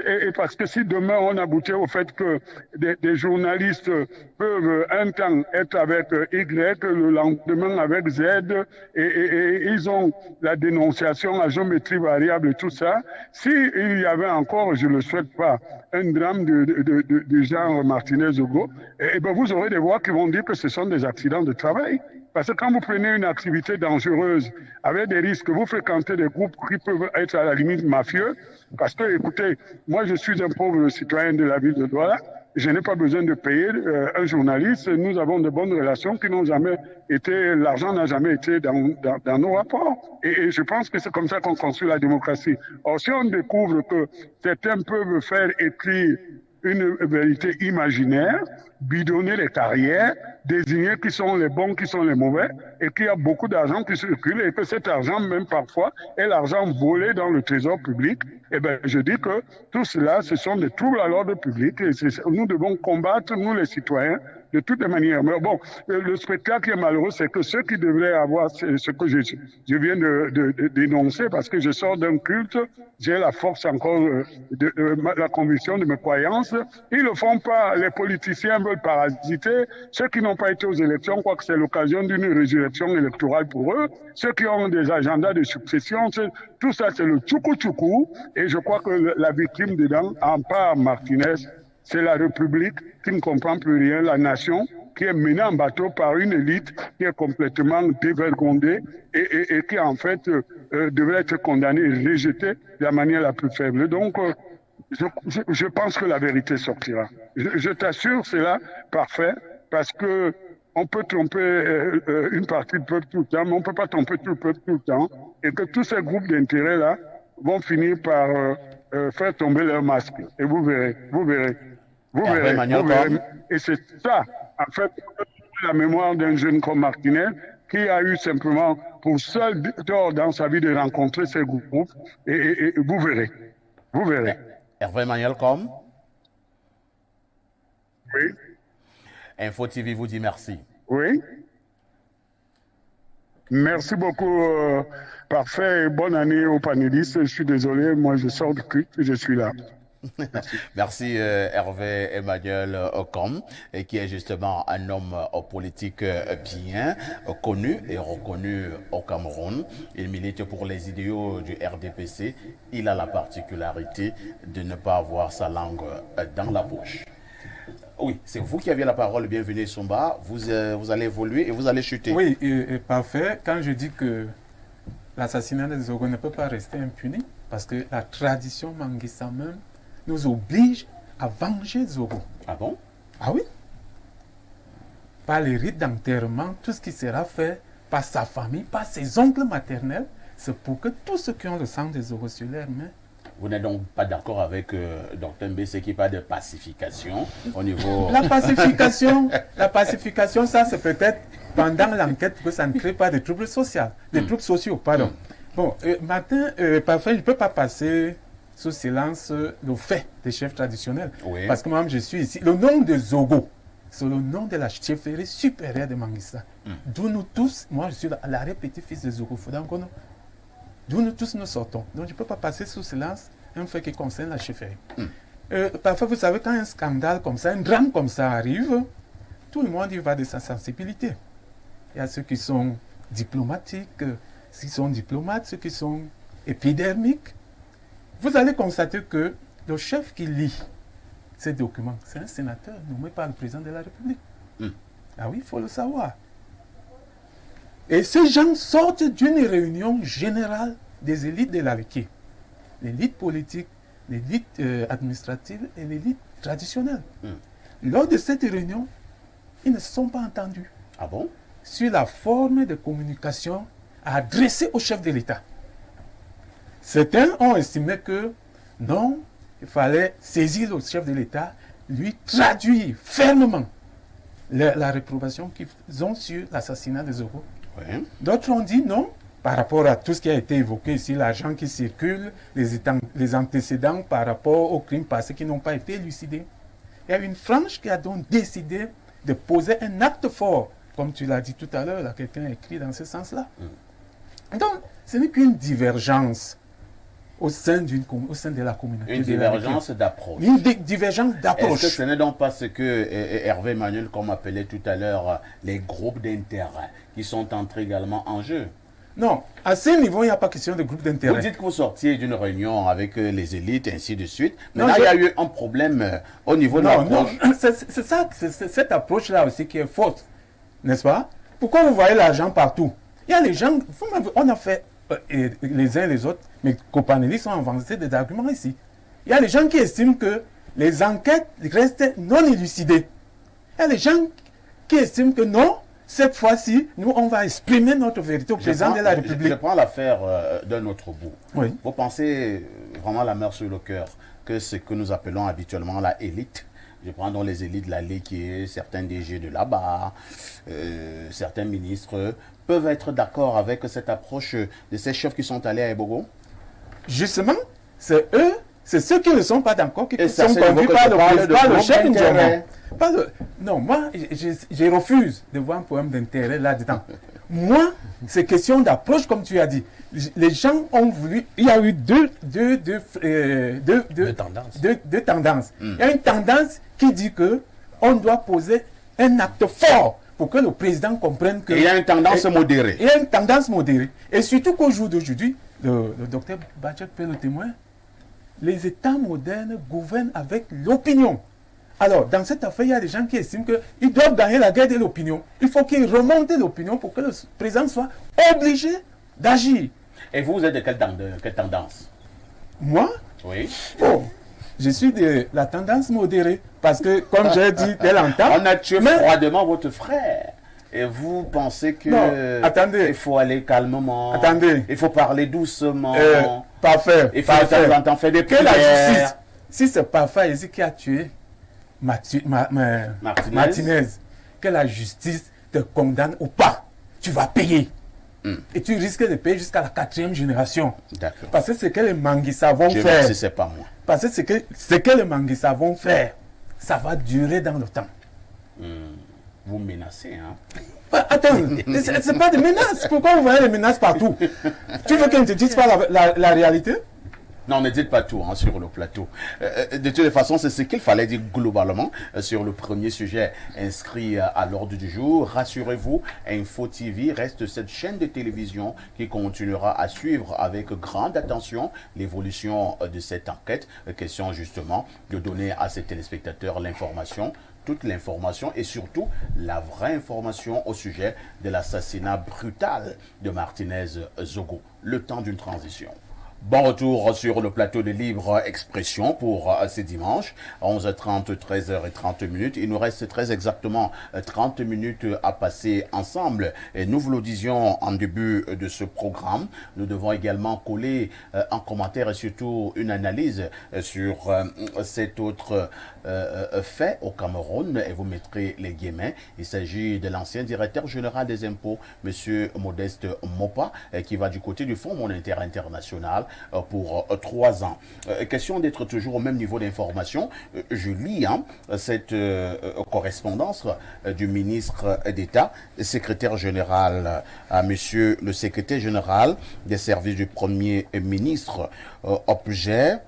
Et parce que si demain on aboutit au fait que des journalistes peuvent un temps être avec Y, le lendemain avec Z, et ils ont la dénonciation à géométrie variable et tout ça, s'il y avait encore, je ne le souhaite pas, un drame du genre Martinez-Zogo, et ben vous aurez des voix qui vont dire que ce sont des accidents de travail. Parce que quand vous prenez une activité dangereuse avec des risques, vous fréquentez des groupes qui peuvent être à la limite mafieux. Parce que, écoutez, moi je suis un pauvre citoyen de la ville de Douala, je n'ai pas besoin de payer un journaliste. Nous avons de bonnes relations qui n'ont jamais été, l'argent n'a jamais été dans nos rapports. Et je pense que c'est comme ça qu'on construit la démocratie. Or, si on découvre que certains peuvent faire écrire une vérité imaginaire, bidonner les carrières, désigner qui sont les bons, qui sont les mauvais, et qu'il y a beaucoup d'argent qui circule, et que cet argent, même parfois, est l'argent volé dans le trésor public, eh bien, je dis que tout cela, ce sont des troubles à l'ordre public, et nous devons combattre, nous les citoyens, de toutes les manières. Mais bon, le spectacle qui est malheureux, c'est que ceux qui devraient avoir ce que je viens de dénoncer, parce que je sors d'un culte, j'ai la force encore de la conviction de mes croyances, ils ne le font pas. Les politiciens veulent parasiter. Ceux qui n'ont pas été aux élections croient que c'est l'occasion d'une résurrection électorale pour eux. Ceux qui ont des agendas de succession, tout ça, c'est le tchoukou-tchoukou. Et je crois que la victime dedans, en part Martinez, c'est la République qui ne comprend plus rien, la nation qui est menée en bateau par une élite qui est complètement dévergondée et qui en fait devrait être condamnée et rejetée de la manière la plus faible. Donc, je pense que la vérité sortira. Je t'assure, c'est là parfait, parce que on peut tromper une partie du peuple tout le temps, mais on ne peut pas tromper tout le peuple tout le temps, et que tous ces groupes d'intérêt là vont finir par faire tomber leur masque. Et vous verrez. Et c'est ça, en fait, la mémoire d'un jeune comme Martinez, qui a eu simplement pour seul tort dans sa vie de rencontrer ces groupes, et vous verrez. Vous verrez. Hervé Emmanuel Com. Oui. Info TV vous dit merci. Oui. Merci beaucoup. Parfait. Et bonne année aux panélistes. Je suis désolé, moi je sors du culte et je suis là. Merci Hervé Emmanuel Com, qui est justement un homme politique bien connu et reconnu au Cameroun. Il milite pour les idéaux du RDPC. Il a la particularité de ne pas avoir sa langue dans la bouche. Oui, c'est vous qui avez la parole. Bienvenue Sumba. Vous allez évoluer et vous allez chuter. Oui, et parfait. Quand je dis que l'assassinat de Zogo ne peut pas rester impuni, parce que la tradition Manguissa même nous oblige à venger Zogo. Ah bon? Ah oui. Par les rites d'enterrement, tout ce qui sera fait par sa famille, par ses oncles maternels, c'est pour que tous ceux qui ont le sang de Zogo sur leurs mains. Vous n'êtes donc pas d'accord avec Dr Mbese qui parle de pacification au niveau... La pacification, ça c'est peut-être pendant l'enquête pour que ça ne crée pas de troubles sociaux. Pardon. Bon, Martin, parfois, je ne peux pas passer sous silence le fait des chefs traditionnels. Oui. Parce que moi, je suis ici. Le nom de Zogo, c'est le nom de la chefferie supérieure de Manguissa. D'où nous tous, moi, je suis l'arrière-petit-fils de Zogo Foudankono. D'où nous tous nous sortons. Donc, je ne peux pas passer sous silence un fait qui concerne la chefferie. Parfois, vous savez, quand un scandale comme ça, un drame comme ça arrive, tout le monde y va de sa sensibilité. Il y a ceux qui sont diplomatiques, ceux qui sont diplomates, ceux qui sont épidermiques. Vous allez constater que le chef qui lit ces documents, c'est un sénateur nommé par le président de la République. Ah oui, il faut le savoir. Et ces gens sortent d'une réunion générale des élites de l'Aleki. L'élite politique, l'élite administrative et l'élite traditionnelle. Lors de cette réunion, ils ne se sont pas entendus. Ah bon? Sur la forme de communication adressée au chef de l'État. Certains ont estimé que non, il fallait saisir le chef de l'État, lui traduire fermement la réprobation qu'ils ont sur l'assassinat de Zogo. Oui. D'autres ont dit non, par rapport à tout ce qui a été évoqué ici, l'argent qui circule, les antécédents par rapport aux crimes passés qui n'ont pas été élucidés. Il y a une frange qui a donc décidé de poser un acte fort, comme tu l'as dit tout à l'heure, là, quelqu'un a écrit dans ce sens-là. Donc, ce n'est qu'une divergence au sein de la communauté. Une divergence d'approche. Une divergence d'approche. Est-ce que ce n'est donc pas ce que Hervé Emmanuel, comme appelait tout à l'heure, les groupes d'intérêt qui sont entrés également en jeu? Non, à ce niveau, il n'y a pas question de groupe d'intérêt. Vous dites que vous sortiez d'une réunion avec les élites, ainsi de suite. Mais là, il y a eu un problème au niveau de l'approche. Non, c'est ça, c'est cette approche-là aussi qui est fausse, n'est-ce pas? Pourquoi vous voyez l'argent partout? Il y a les gens, on a fait les uns et les autres, mes copanélistes ont avancé des arguments ici. Il y a les gens qui estiment que les enquêtes restent non élucidées. Il y a les gens qui estiment que non, cette fois-ci, nous, on va exprimer notre vérité au président de la République. Je prends l'affaire d'un autre bout. Oui. Vous pensez vraiment la main sur le cœur que ce que nous appelons habituellement la élite, je prends donc les élites de la Ligue, certains DG de là-bas, certains ministres, peuvent être d'accord avec cette approche de ces chefs qui sont allés à Ebogo? Justement, c'est eux, c'est ceux qui ne sont pas d'accord, qui sont conduits conduits par le chef d'intérêt. Non, moi, je refuse de voir un problème d'intérêt là-dedans. Moi, c'est question d'approche, comme tu as dit. Les gens ont voulu... Il y a eu deux tendances. Il y a une tendance qui dit que on doit poser un acte fort pour que le président comprenne que... Et il y a une tendance modérée. Il y a une tendance modérée. Et surtout qu'au jour d'aujourd'hui, le docteur Bachek peut le témoin, les États modernes gouvernent avec l'opinion. Alors, dans cette affaire, il y a des gens qui estiment qu'ils doivent gagner la guerre de l'opinion. Il faut qu'ils remontent l'opinion pour que le président soit obligé d'agir. Et vous êtes de quelle tendance? Moi? Oui. Oh, je suis de la tendance modérée. Parce que, comme j'ai dit dès longtemps... On a tué froidement votre frère. Et vous pensez que... Non, attendez. Il faut aller calmement. Attendez. Il faut parler doucement. Parfait. Il faut de temps en temps faire des prières. Que la justice, si c'est parfait ici qui a tué Martinez, que la justice te condamne ou pas, tu vas payer. Et tu risques de payer jusqu'à la 4e génération. D'accord. Parce que c'est que les Manguissa vont Je faire. sais, c'est pas moi. Parce que c'est que les Manguissa vont faire, ça va durer dans le temps. Vous menacez, hein? Attends, c'est pas des menaces. Pourquoi vous voyez les menaces partout? Tu veux qu'ils ne te disent pas la réalité? Non, ne dites pas tout sur le plateau. De toute façon, c'est ce qu'il fallait dire globalement sur le premier sujet inscrit à l'ordre du jour. Rassurez-vous, Info TV reste cette chaîne de télévision qui continuera à suivre avec grande attention l'évolution de cette enquête. Question justement de donner à ses téléspectateurs l'information, toute l'information et surtout la vraie information au sujet de l'assassinat brutal de Martinez Zogo. Le temps d'une transition. Bon retour sur le plateau de Libre Expression pour ce dimanche, 11h30, 13h30. Il nous reste très exactement 30 minutes à passer ensemble. Et nous vous le disions en début de ce programme, nous devons également coller un commentaire et surtout une analyse sur cet autre fait au Cameroun. Et vous mettrez les guillemets. Il s'agit de l'ancien directeur général des impôts, M. Modeste Mopa, qui va du côté du Fonds monétaire international pour 3 ans. Question d'être toujours au même niveau d'information. Je lis cette correspondance du ministre d'État, secrétaire général à monsieur le secrétaire général des services du Premier ministre. Objet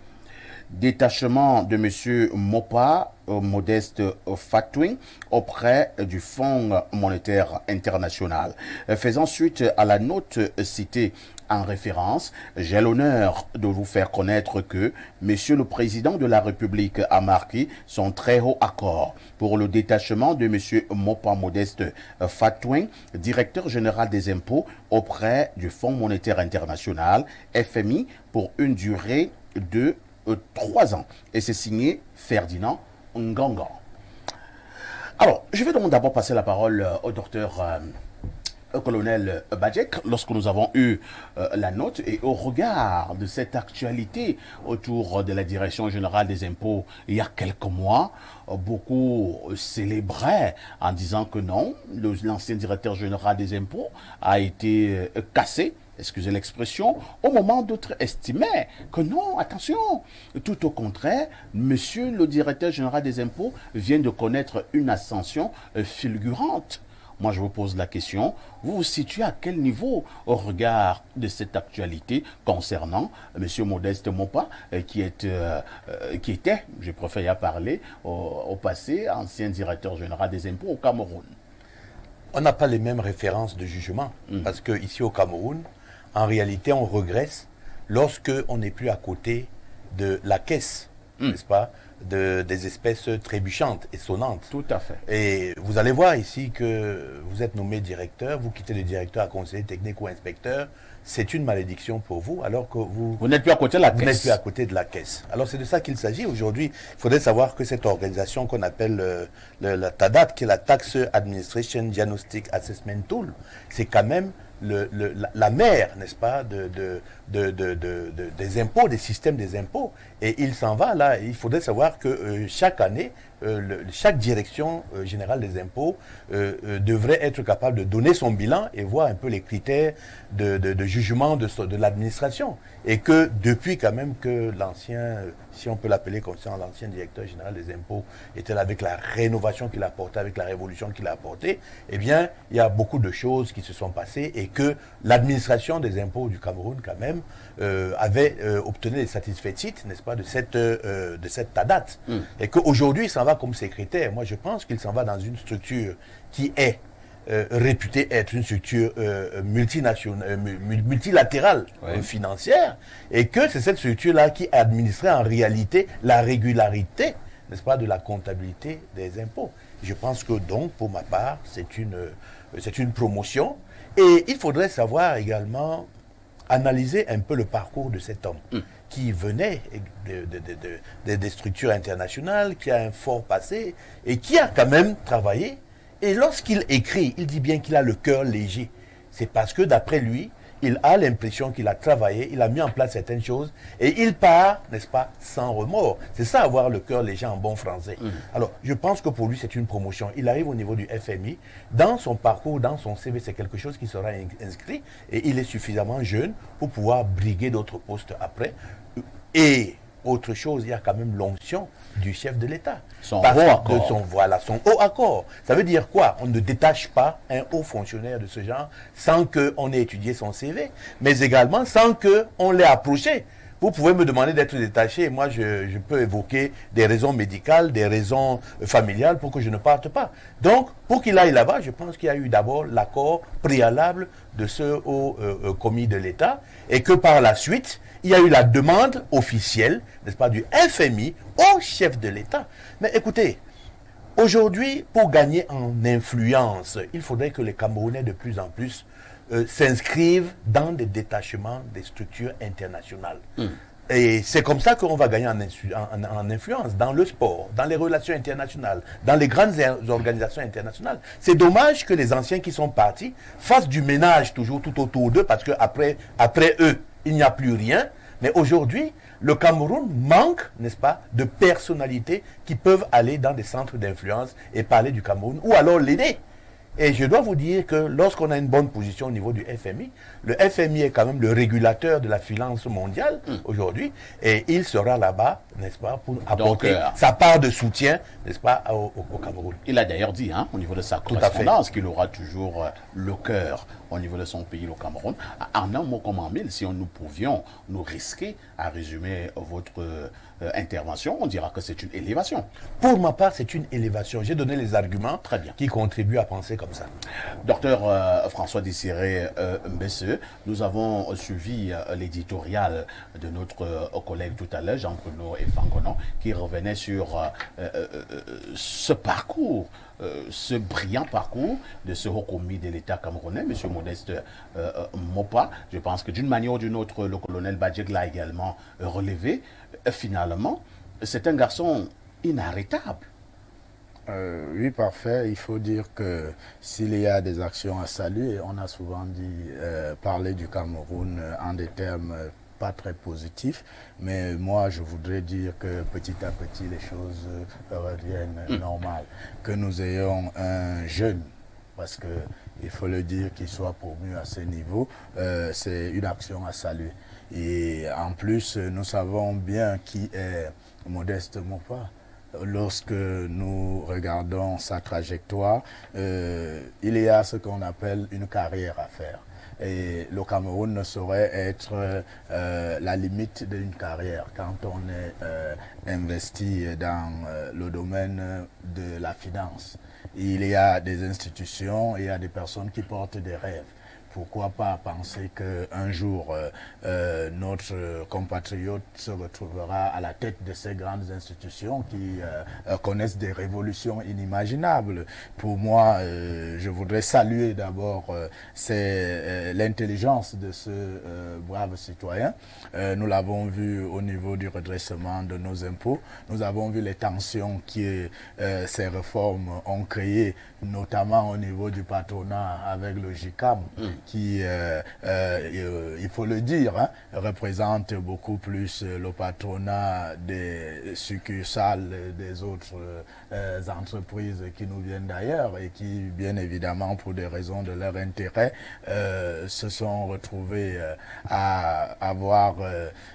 détachement de M. Mopa, Modeste Fatwing, auprès du Fonds monétaire international. Faisant suite à la note citée en référence, j'ai l'honneur de vous faire connaître que M. le Président de la République a marqué son très haut accord pour le détachement de M. Mopa Modeste Fatwing, directeur général des impôts auprès du Fonds monétaire international, FMI, pour une durée de 3 ans. Et c'est signé Ferdinand Nganga. Alors, je vais donc d'abord passer la parole au docteur colonel Badjek. Lorsque nous avons eu la note et au regard de cette actualité autour de la direction générale des impôts il y a quelques mois, beaucoup célébraient en disant que non, l'ancien directeur général des impôts a été cassé, excusez l'expression, au moment d'autres estimaient que non, attention, tout au contraire, monsieur le directeur général des impôts vient de connaître une ascension fulgurante. Moi, je vous pose la question, vous vous situez à quel niveau au regard de cette actualité concernant monsieur Modeste Mopa, qui était, je préfère y parler, au passé, ancien directeur général des impôts au Cameroun? On n'a pas les mêmes références de jugement, parce qu'ici au Cameroun, en réalité, on regresse lorsque on n'est plus à côté de la caisse, n'est-ce pas, des espèces trébuchantes et sonnantes. Tout à fait. Et vous allez voir ici que vous êtes nommé directeur, vous quittez le directeur à conseiller technique ou inspecteur, c'est une malédiction pour vous, alors que vous n'êtes plus à côté de la caisse. Vous n'êtes plus à côté de la caisse. Alors c'est de ça qu'il s'agit aujourd'hui. Il faudrait savoir que cette organisation qu'on appelle la TADAT, qui est la Tax Administration Diagnostic Assessment Tool, c'est quand même la mère, n'est-ce pas, des impôts, des systèmes des impôts. Et il s'en va là. Il faudrait savoir que chaque année, chaque direction générale des impôts devrait être capable de donner son bilan et voir un peu les critères de jugement de l'administration. Et que depuis quand même que l'ancien, si on peut l'appeler comme ça, l'ancien directeur général des impôts était là avec la rénovation qu'il a apportée, avec la révolution qu'il a apportée, eh bien, il y a beaucoup de choses qui se sont passées et que l'administration des impôts du Cameroun quand même avait obtenu des satisfaits, n'est-ce pas, de cette TADAT. Et qu'aujourd'hui, il s'en va comme secrétaire. Moi, je pense qu'il s'en va dans une structure qui est réputée être une structure multilatérale, financière, et que c'est cette structure-là qui administrait en réalité la régularité, n'est-ce pas, de la comptabilité des impôts. Je pense que donc, pour ma part, c'est une promotion. Et il faudrait savoir également analyser un peu le parcours de cet homme qui venait des structures internationales, qui a un fort passé et qui a quand même travaillé. Et lorsqu'il écrit, il dit bien qu'il a le cœur léger. C'est parce que d'après lui, il a l'impression qu'il a travaillé, il a mis en place certaines choses et il part, n'est-ce pas, sans remords. C'est ça, avoir le cœur léger en bon français. Alors, je pense que pour lui, c'est une promotion. Il arrive au niveau du FMI. Dans son parcours, dans son CV, c'est quelque chose qui sera inscrit et il est suffisamment jeune pour pouvoir briguer d'autres postes après. Et autre chose, il y a quand même l'onction du chef de l'État. Son haut accord. Son haut accord. Ça veut dire quoi? On ne détache pas un haut fonctionnaire de ce genre sans qu'on ait étudié son CV, mais également sans qu'on l'ait approché. Vous pouvez me demander d'être détaché et moi je peux évoquer des raisons médicales, des raisons familiales pour que je ne parte pas. Donc, pour qu'il aille là-bas, je pense qu'il y a eu d'abord l'accord préalable de ce haut commis de l'État et que par la suite, il y a eu la demande officielle, n'est-ce pas, du FMI au chef de l'État. Mais écoutez, aujourd'hui, pour gagner en influence, il faudrait que les Camerounais de plus en plus s'inscrivent dans des détachements des structures internationales. Et c'est comme ça qu'on va gagner en influence dans le sport, dans les relations internationales, dans les grandes organisations internationales. C'est dommage que les anciens qui sont partis fassent du ménage toujours tout autour d'eux, parce qu'après eux, il n'y a plus rien. Mais aujourd'hui, le Cameroun manque, n'est-ce pas, de personnalités qui peuvent aller dans des centres d'influence et parler du Cameroun, ou alors l'aider. Et je dois vous dire que lorsqu'on a une bonne position au niveau du FMI, le FMI est quand même le régulateur de la finance mondiale aujourd'hui, et il sera là-bas, n'est-ce pas, pour apporter sa part de soutien, n'est-ce pas, au Cameroun. Il a d'ailleurs dit, hein, au niveau de sa correspondance, qu'il aura toujours le cœur au niveau de son pays, le Cameroun. En un mot comme en mille, si nous pouvions nous risquer à résumer votre intervention, on dira que c'est une élévation. Pour ma part, c'est une élévation. J'ai donné les arguments qui contribuent à penser comme ça. Docteur François Désiré Mbesse, nous avons suivi l'éditorial de notre collègue tout à l'heure, Jean-Bruno Fangonon, qui revenait sur ce parcours, ce brillant parcours de ce haut commis de l'État camerounais, M. Modeste Mopa. Je pense que d'une manière ou d'une autre, le colonel Badjek l'a également relevé. Finalement, c'est un garçon inarrêtable. Oui, parfait. Il faut dire que s'il y a des actions à saluer, on a souvent dit parler du Cameroun en des termes pas très positifs, mais moi je voudrais dire que petit à petit les choses reviennent normales. Que nous ayons un jeune, parce que il faut le dire, qu'il soit promu à ce niveau, c'est une action à saluer. Et en plus, nous savons bien qui est Modeste Mopa. Lorsque nous regardons sa trajectoire, il y a ce qu'on appelle une carrière à faire. Et le Cameroun ne saurait être la limite d'une carrière quand on est investi dans le domaine de la finance. Il y a des institutions, il y a des personnes qui portent des rêves. Pourquoi pas penser qu'un jour, notre compatriote se retrouvera à la tête de ces grandes institutions qui connaissent des révolutions inimaginables. Pour moi, je voudrais saluer d'abord l'intelligence de ce brave citoyen. Nous l'avons vu au niveau du redressement de nos impôts. Nous avons vu les tensions que ces réformes ont créées, notamment au niveau du patronat avec le JICAM, qui, il faut le dire, hein, représente beaucoup plus le patronat des succursales des autres entreprises qui nous viennent d'ailleurs et qui, bien évidemment, pour des raisons de leur intérêt, se sont retrouvés à avoir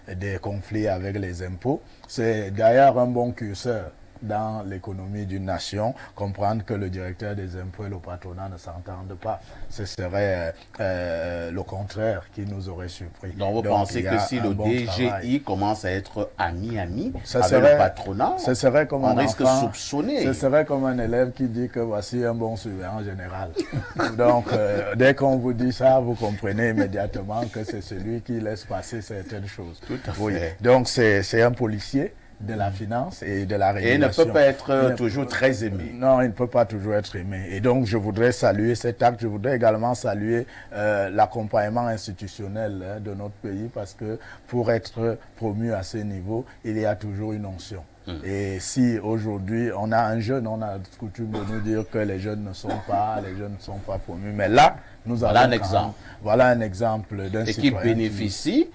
des conflits avec les impôts. C'est d'ailleurs un bon curseur dans l'économie d'une nation, comprendre que le directeur des impôts et le patronat ne s'entendent pas. Ce serait le contraire qui nous aurait surpris. Donc vous pensez que si le DGI commence à être ami avec le patronat, ce serait comme on risque de soupçonner. Ce serait comme un élève qui dit que voici un bon surveillant général. Donc dès qu'on vous dit ça, vous comprenez immédiatement que c'est celui qui laisse passer certaines choses. Tout à fait. Oui. Donc c'est un policier de la finance et de la régulation. Et il ne peut pas être toujours très aimé. Non, il ne peut pas toujours être aimé. Et donc, je voudrais saluer cet acte. Je voudrais également saluer l'accompagnement institutionnel de notre pays, parce que pour être promu à ce niveau, il y a toujours une onction. Et si aujourd'hui, on a un jeune, on a coutume de nous dire que les jeunes ne sont pas promus. Mais là, nous avons voilà un exemple d'un citoyen qui bénéficie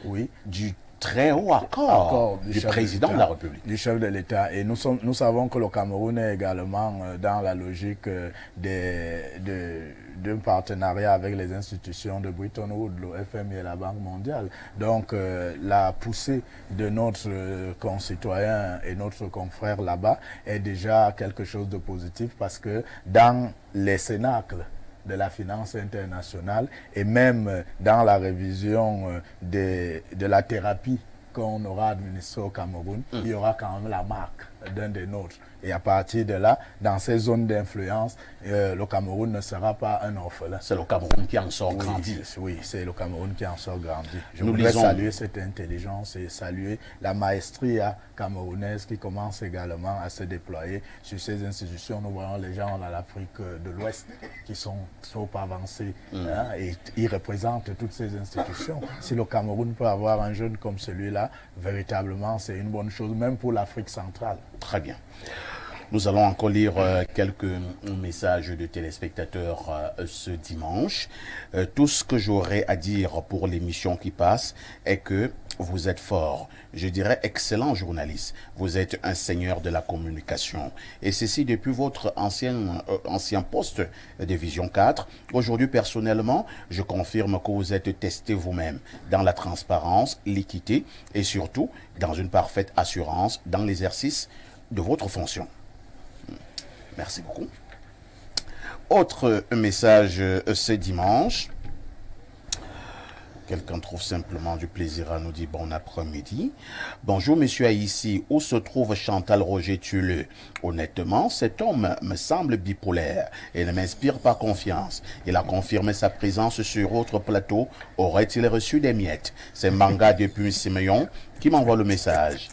du très haut accord du président de la République. Du chef de l'État. Et nous savons que le Cameroun est également dans la logique d'un partenariat avec les institutions de Bretton Woods, le FMI et la Banque mondiale. Donc la poussée de notre concitoyen et notre confrère là-bas est déjà quelque chose de positif, parce que dans les cénacles de la finance internationale et même dans la révision de la thérapie qu'on aura administrée au Cameroun, il y aura quand même la marque d'un des nôtres. Et à partir de là, dans ces zones d'influence, le Cameroun ne sera pas un orphelin. C'est le Cameroun qui en sort grandi. Oui, c'est le Cameroun qui en sort grandi. Je Nous voudrais lisons... saluer cette intelligence et saluer la maestria camerounaise qui commence également à se déployer sur ces institutions. Nous voyons les gens dans l'Afrique de l'Ouest qui sont trop avancés et ils représentent toutes ces institutions. Si le Cameroun peut avoir un jeune comme celui-là, véritablement, c'est une bonne chose, même pour l'Afrique centrale. Très bien. Nous allons encore lire quelques messages de téléspectateurs ce dimanche. Tout ce que j'aurais à dire pour l'émission qui passe est que vous êtes fort, je dirais excellent journaliste. Vous êtes un seigneur de la communication. Et ceci depuis votre ancien poste de Vision 4. Aujourd'hui, personnellement, je confirme que vous êtes testé vous-même dans la transparence, l'équité et surtout dans une parfaite assurance dans l'exercice de votre fonction. Merci beaucoup. Autre message ce dimanche. Quelqu'un trouve simplement du plaisir à nous dire bon après-midi. Bonjour, monsieur Haïssi. Où se trouve Chantal Roger Tuleux? Honnêtement, cet homme me semble bipolaire et ne m'inspire pas confiance. Il a confirmé sa présence sur autre plateau. Aurait-il reçu des miettes? C'est Manga depuis Simeon qui m'envoie le message.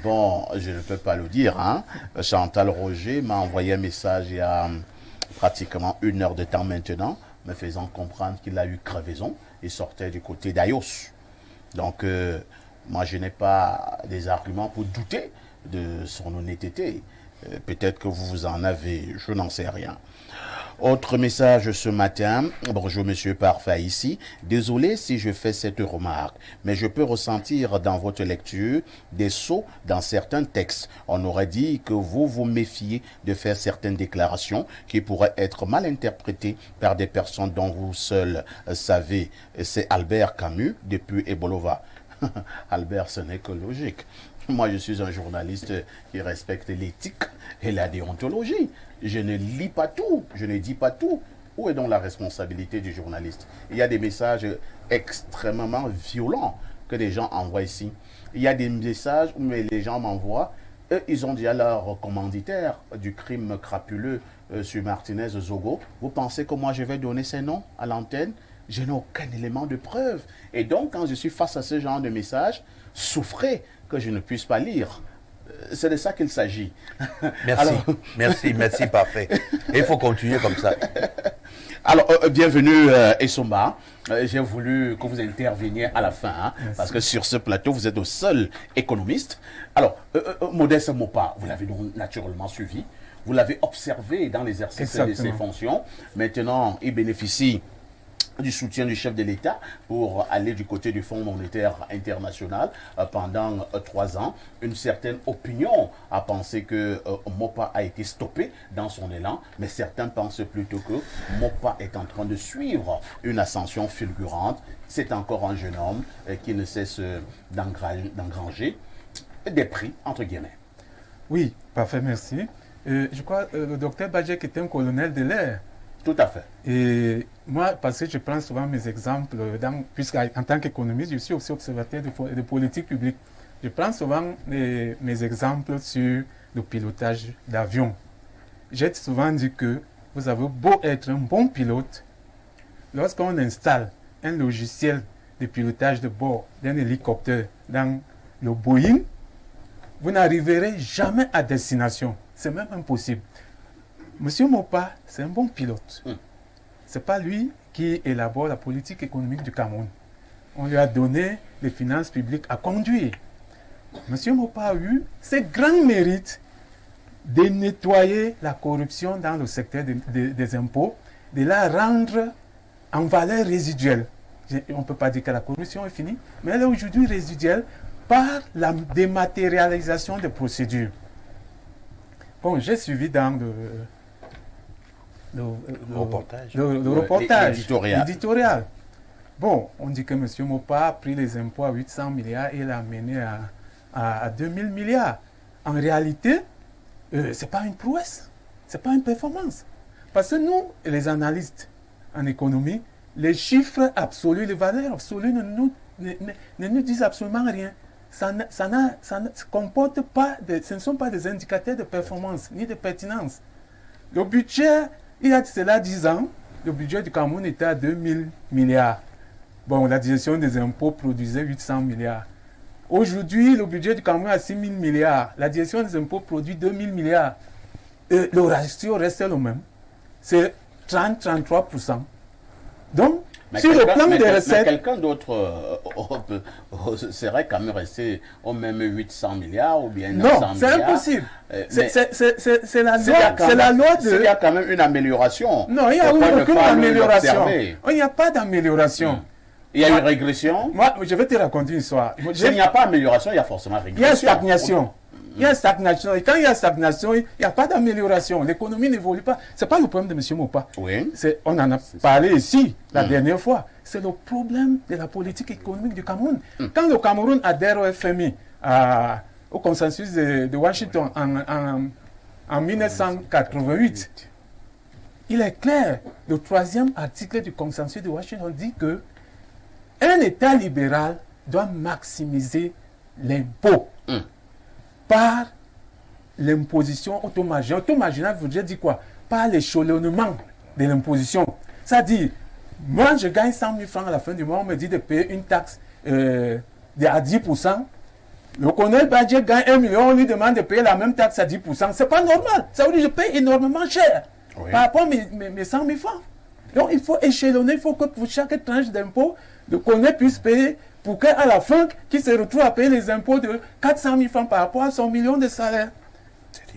Bon, je ne peux pas le dire, hein. Chantal Roger m'a envoyé un message il y a pratiquement 1 heure de temps maintenant, me faisant comprendre qu'il a eu crevaison et sortait du côté d'Ayos. Donc, moi, je n'ai pas des arguments pour douter de son honnêteté. Peut-être que vous en avez, je n'en sais rien. Autre message ce matin. Bonjour monsieur Parfait ici. Désolé si je fais cette remarque, mais je peux ressentir dans votre lecture des sauts dans certains textes. On aurait dit que vous vous méfiez de faire certaines déclarations qui pourraient être mal interprétées par des personnes dont vous seul savez. C'est Albert Camus depuis Ebolova. Albert, ce n'est que logique. Moi, je suis un journaliste qui respecte l'éthique et la déontologie. Je ne lis pas tout, je ne dis pas tout. Où est donc la responsabilité du journaliste? Il y a des messages extrêmement violents que les gens envoient ici. Il y a des messages où les gens m'envoient, eux, ils ont déjà leur commanditaire du crime crapuleux sur Martinez Zogo. Vous pensez que moi, je vais donner ces noms à l'antenne? Je n'ai aucun élément de preuve. Et donc, quand je suis face à ce genre de messages, souffrez que je ne puisse pas lire. C'est de ça qu'il s'agit. Merci, alors... merci, parfait. Et il faut continuer comme ça. Alors, bienvenue Essomba. J'ai voulu que vous interveniez à la fin, hein, parce que sur ce plateau, vous êtes le seul économiste. Alors, Modeste Mopa, vous l'avez donc naturellement suivi. Vous l'avez observé dans l'exercice de ses fonctions. Maintenant, il bénéficie du soutien du chef de l'État pour aller du côté du Fonds monétaire international pendant 3 ans. Une certaine opinion a pensé que Mopa a été stoppé dans son élan, mais certains pensent plutôt que Mopa est en train de suivre une ascension fulgurante. C'est encore un jeune homme qui ne cesse d'engranger des prix, entre guillemets. Oui, parfait, merci. Je crois que le docteur Badjek était un colonel de l'air. Tout à fait. Et moi, parce que je prends souvent mes exemples, puisqu'en tant qu'économiste, je suis aussi observateur de politique publique. Je prends souvent mes exemples sur le pilotage d'avion. J'ai souvent dit que vous avez beau être un bon pilote, lorsqu'on installe un logiciel de pilotage de bord d'un hélicoptère dans le Boeing, vous n'arriverez jamais à destination. C'est même impossible. Monsieur Mopa, c'est un bon pilote. Ce n'est pas lui qui élabore la politique économique du Cameroun. On lui a donné les finances publiques à conduire. Monsieur Mopa a eu ce grand mérite de nettoyer la corruption dans le secteur des impôts, de la rendre en valeur résiduelle. On ne peut pas dire que la corruption est finie, mais elle est aujourd'hui résiduelle par la dématérialisation des procédures. Bon, j'ai suivi dans le reportage, l'éditorial. Bon, on dit que M. Mopa a pris les impôts à 800 milliards et l'a amené à 2000 milliards. En réalité, ce n'est pas une prouesse, ce n'est pas une performance. Parce que nous, les analystes en économie, les chiffres absolus, les valeurs absolues ne nous disent absolument rien. ça ne comporte pas, ce ne sont pas des indicateurs de performance ni de pertinence. Le budget, il y a cela 10 ans, le budget du Cameroun était à 2000 milliards. Bon, la direction des impôts produisait 800 milliards. Aujourd'hui, le budget du Cameroun est à 6 000 milliards. La direction des impôts produit 2 000 milliards. Le ratio reste le même. C'est 30-33%. Donc, sur le plan des recettes... quelqu'un d'autre serait quand même resté au même 800 milliards ou bien 900 milliards. Non, c'est impossible. C'est la loi de... S'il y a quand même une amélioration. Non, il n'y a aucune amélioration. Il n'y a pas d'amélioration. Il y a une régression. Moi, je vais te raconter une histoire. S'il n'y a pas d'amélioration, il y a forcément régression. Il y a stagnation. Il y a stagnation. Et quand il y a stagnation, il n'y a pas d'amélioration. L'économie n'évolue pas. Ce n'est pas le problème de M. Mopa. Oui. On en a parlé ici la dernière fois. C'est le problème de la politique économique du Cameroun. Quand le Cameroun adhère au FMI, au consensus de Washington en 1988, il est clair, le 3e article du consensus de Washington dit que un État libéral doit maximiser l'impôt par l'imposition automarginale. Automarginale veut dire quoi? Par l'échelonnement de l'imposition. C'est-à-dire, moi je gagne 100 000 francs à la fin du mois, on me dit de payer une taxe à 10%. Le colonel Badje gagne 1 million, on lui demande de payer la même taxe à 10%. C'est pas normal. Ça veut dire que je paye énormément cher par rapport à mes 100 000 francs. Donc il faut échelonner, il faut que pour chaque tranche d'impôt, le colonel puisse payer pour qu'à la fin, qu'il se retrouve à payer les impôts de 400 000 francs par rapport à son million de salaire.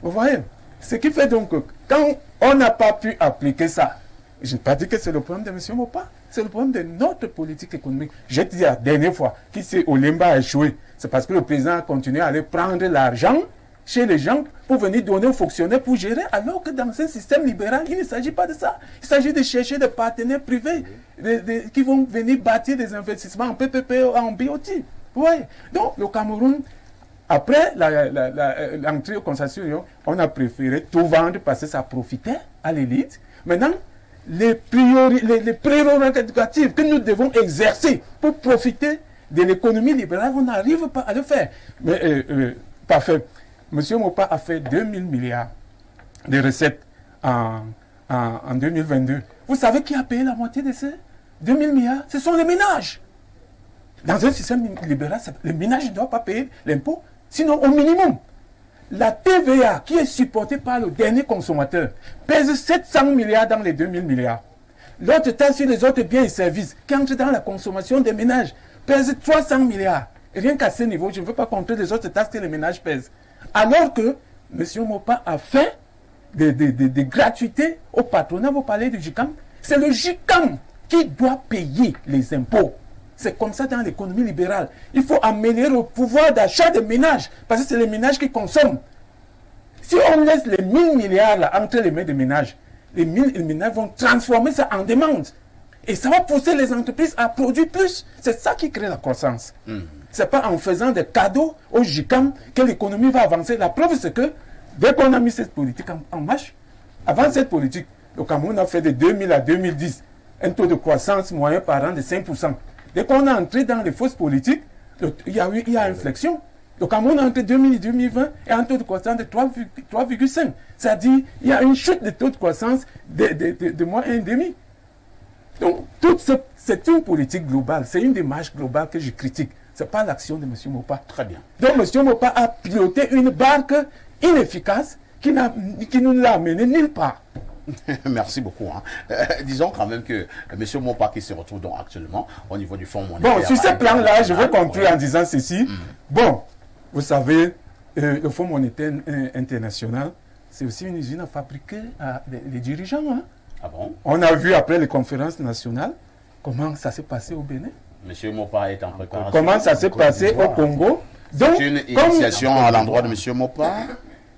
Vous voyez? Ce qui fait donc que quand on n'a pas pu appliquer ça, je n'ai pas dit que c'est le problème de M. Mopa, c'est le problème de notre politique économique. J'ai dit la dernière fois que si Olemba a échoué, c'est parce que le président a continué à aller prendre l'argent chez les gens pour venir donner aux fonctionnaires pour gérer, alors que dans un système libéral, il ne s'agit pas de ça. Il s'agit de chercher des partenaires privés qui vont venir bâtir des investissements en PPP, en BOT. Ouais. Donc, le Cameroun, après l'entrée au consensus, on a préféré tout vendre parce que ça profitait à l'élite. Maintenant, les prérogatives que nous devons exercer pour profiter de l'économie libérale, on n'arrive pas à le faire. Mais, parfait. M. Mopa a fait 2 000 milliards de recettes en 2022. Vous savez qui a payé la moitié de ces 2 000 milliards? Ce sont les ménages. Dans un système libéral, les ménages ne doivent pas payer l'impôt, sinon au minimum. La TVA qui est supportée par le dernier consommateur pèse 700 milliards dans les 2 000 milliards. L'autre taxe sur les autres biens et services qui entre dans la consommation des ménages pèse 300 milliards. Et rien qu'à ce niveau, je ne veux pas compter les autres taxes que les ménages pèsent. Alors que M. Mopa a fait des gratuités au patronat. Vous parlez du JICAM. C'est le JICAM qui doit payer les impôts. C'est comme ça dans l'économie libérale. Il faut améliorer le pouvoir d'achat des ménages, parce que c'est les ménages qui consomment. Si on laisse les 1000 milliards là, entre les mains des ménages, les ménages vont transformer ça en demande. Et ça va pousser les entreprises à produire plus. C'est ça qui crée la croissance. Ce n'est pas en faisant des cadeaux au JICAM que l'économie va avancer. La preuve, c'est que dès qu'on a mis cette politique en marche, avant cette politique, le Cameroun a fait de 2000 à 2010 un taux de croissance moyen par an de 5%. Dès qu'on est entré dans les fausses politiques, il y a inflexion. Le Cameroun entre 2000 et 2020 est un taux de croissance de 3,5. C'est-à-dire qu'il y a une chute de taux de croissance de moins 1,5. Donc, c'est une politique globale, c'est une démarche globale que je critique. Ce n'est pas l'action de M. Mopa. Très bien. Donc, M. Mopa a piloté une barque inefficace qui nous l'a amené nulle part. Merci beaucoup. Disons quand même que M. Mopa qui se retrouve donc actuellement au niveau du Fonds monétaire. Bon, sur ce plan-là, je vais conclure en disant ceci. Bon, vous savez, le Fonds monétaire international, c'est aussi une usine à fabriquer les dirigeants. Ah bon? On a vu après les conférences nationales comment ça s'est passé au Bénin. M. Mopa est en préparation. Comment ça s'est passé au Congo. C'est une initiation à l'endroit de M. Mopa.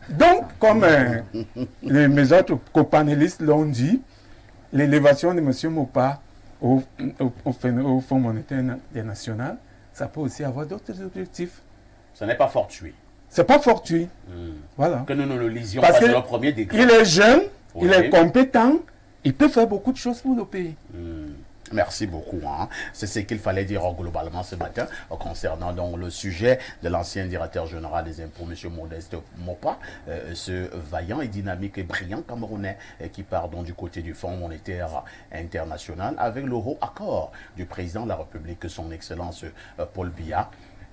Donc, comme mes autres copanélistes l'ont dit, l'élévation de M. Mopa au Fonds monétaire international, ça peut aussi avoir d'autres objectifs. Ce n'est pas fortuit. C'est pas fortuit. Voilà. Que nous ne le lisions parce pas que dans le premier degré. Il est jeune, Oui. il est compétent, il peut faire beaucoup de choses pour le pays. Merci beaucoup. C'est ce qu'il fallait dire globalement ce matin concernant donc le sujet de l'ancien directeur général des impôts, M. Modeste Mopa, ce vaillant et dynamique et brillant Camerounais qui part donc du côté du Fonds monétaire international avec le haut accord du président de la République, son Excellence Paul Biya.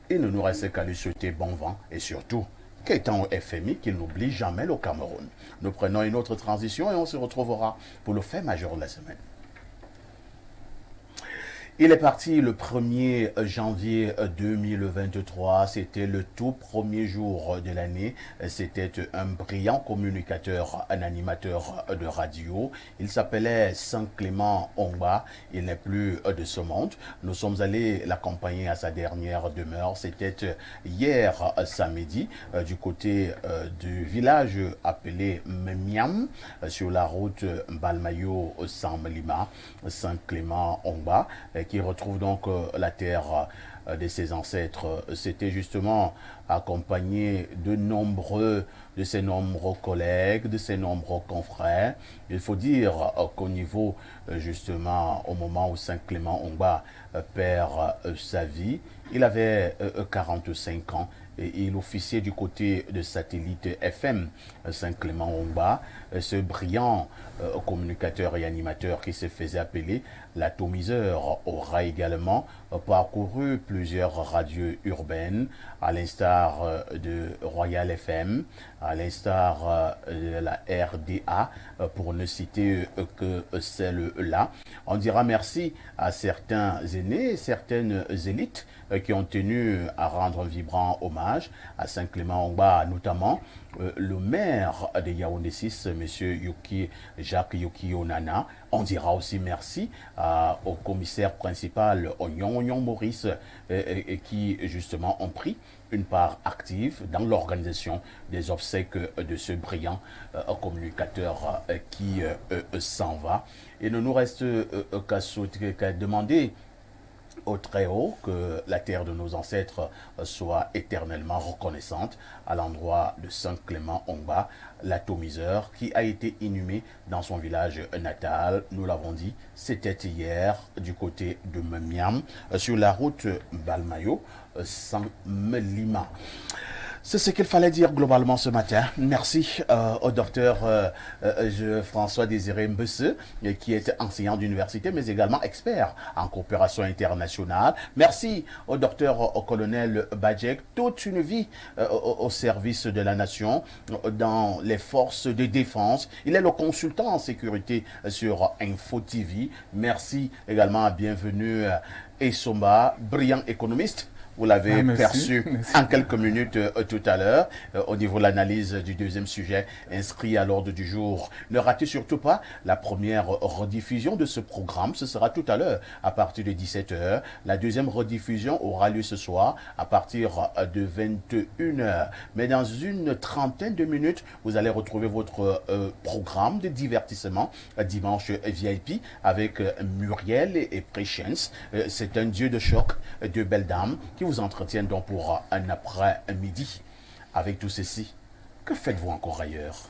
Il ne nous reste qu'à lui souhaiter bon vent et surtout qu'étant au FMI, qu'il n'oublie jamais le Cameroun. Nous prenons une autre transition et on se retrouvera pour le fait majeur de la semaine. Il est parti le 1er janvier 2023, c'était le tout premier jour de l'année, c'était un brillant communicateur, un animateur de radio, il s'appelait Saint-Clément Ongba, il n'est plus de ce monde, nous sommes allés l'accompagner à sa dernière demeure, c'était hier samedi du côté du village appelé Memiam, sur la route Balmayo-Samlima, Saint-Clément Ongba, qui retrouve donc la terre de ses ancêtres. C'était justement accompagné de ses nombreux collègues, de ses nombreux confrères. Il faut dire qu'au niveau, justement, au moment où Saint-Clément Ongba perd sa vie, il avait 45 ans. Et il officiait du côté de Satellite FM, Saint-Clément Ongba, ce brillant communicateur et animateur qui se faisait appeler l'atomiseur, aura également parcouru plusieurs radios urbaines, à l'instar de Royal FM, à l'instar de la RDA, pour ne citer que celle-là. On dira merci à certains aînés, certaines élites qui ont tenu à rendre un vibrant hommage à Saint-Clément Ongba, notamment le maire de Yaoundé 6, M. Jacques Yoki Onana. On dira aussi merci au commissaire principal Ognon Maurice qui justement ont pris une part active dans l'organisation des obsèques de ce brillant communicateur qui s'en va. Il ne nous reste qu'à demander au Très-Haut que la terre de nos ancêtres soit éternellement reconnaissante à l'endroit de Saint-Clément Ongba, l'atomiseur qui a été inhumé dans son village natal. Nous l'avons dit, c'était hier du côté de Memiam, sur la route Balmayo-Samlima. C'est ce qu'il fallait dire globalement ce matin. Merci au docteur François-Désiré Mbesse, qui est enseignant d'université, mais également expert en coopération internationale. Merci au docteur au colonel Badjek, toute une vie au service de la nation, dans les forces de défense. Il est le consultant en sécurité sur Info TV. Merci également à Bienvenue Essomba, brillant économiste. Vous l'avez perçu en quelques minutes tout à l'heure au niveau de l'analyse du deuxième sujet inscrit à l'ordre du jour. Ne ratez surtout pas la première rediffusion de ce programme. Ce sera tout à l'heure à partir de 17h. La deuxième rediffusion aura lieu ce soir à partir de 21h. Mais dans une trentaine de minutes, vous allez retrouver votre programme de divertissement dimanche VIP avec Muriel et Patience. C'est un dieu de choc, deux belles dames qui vous entretiennent donc pour un après-midi. Avec tout ceci, que faites-vous encore ailleurs?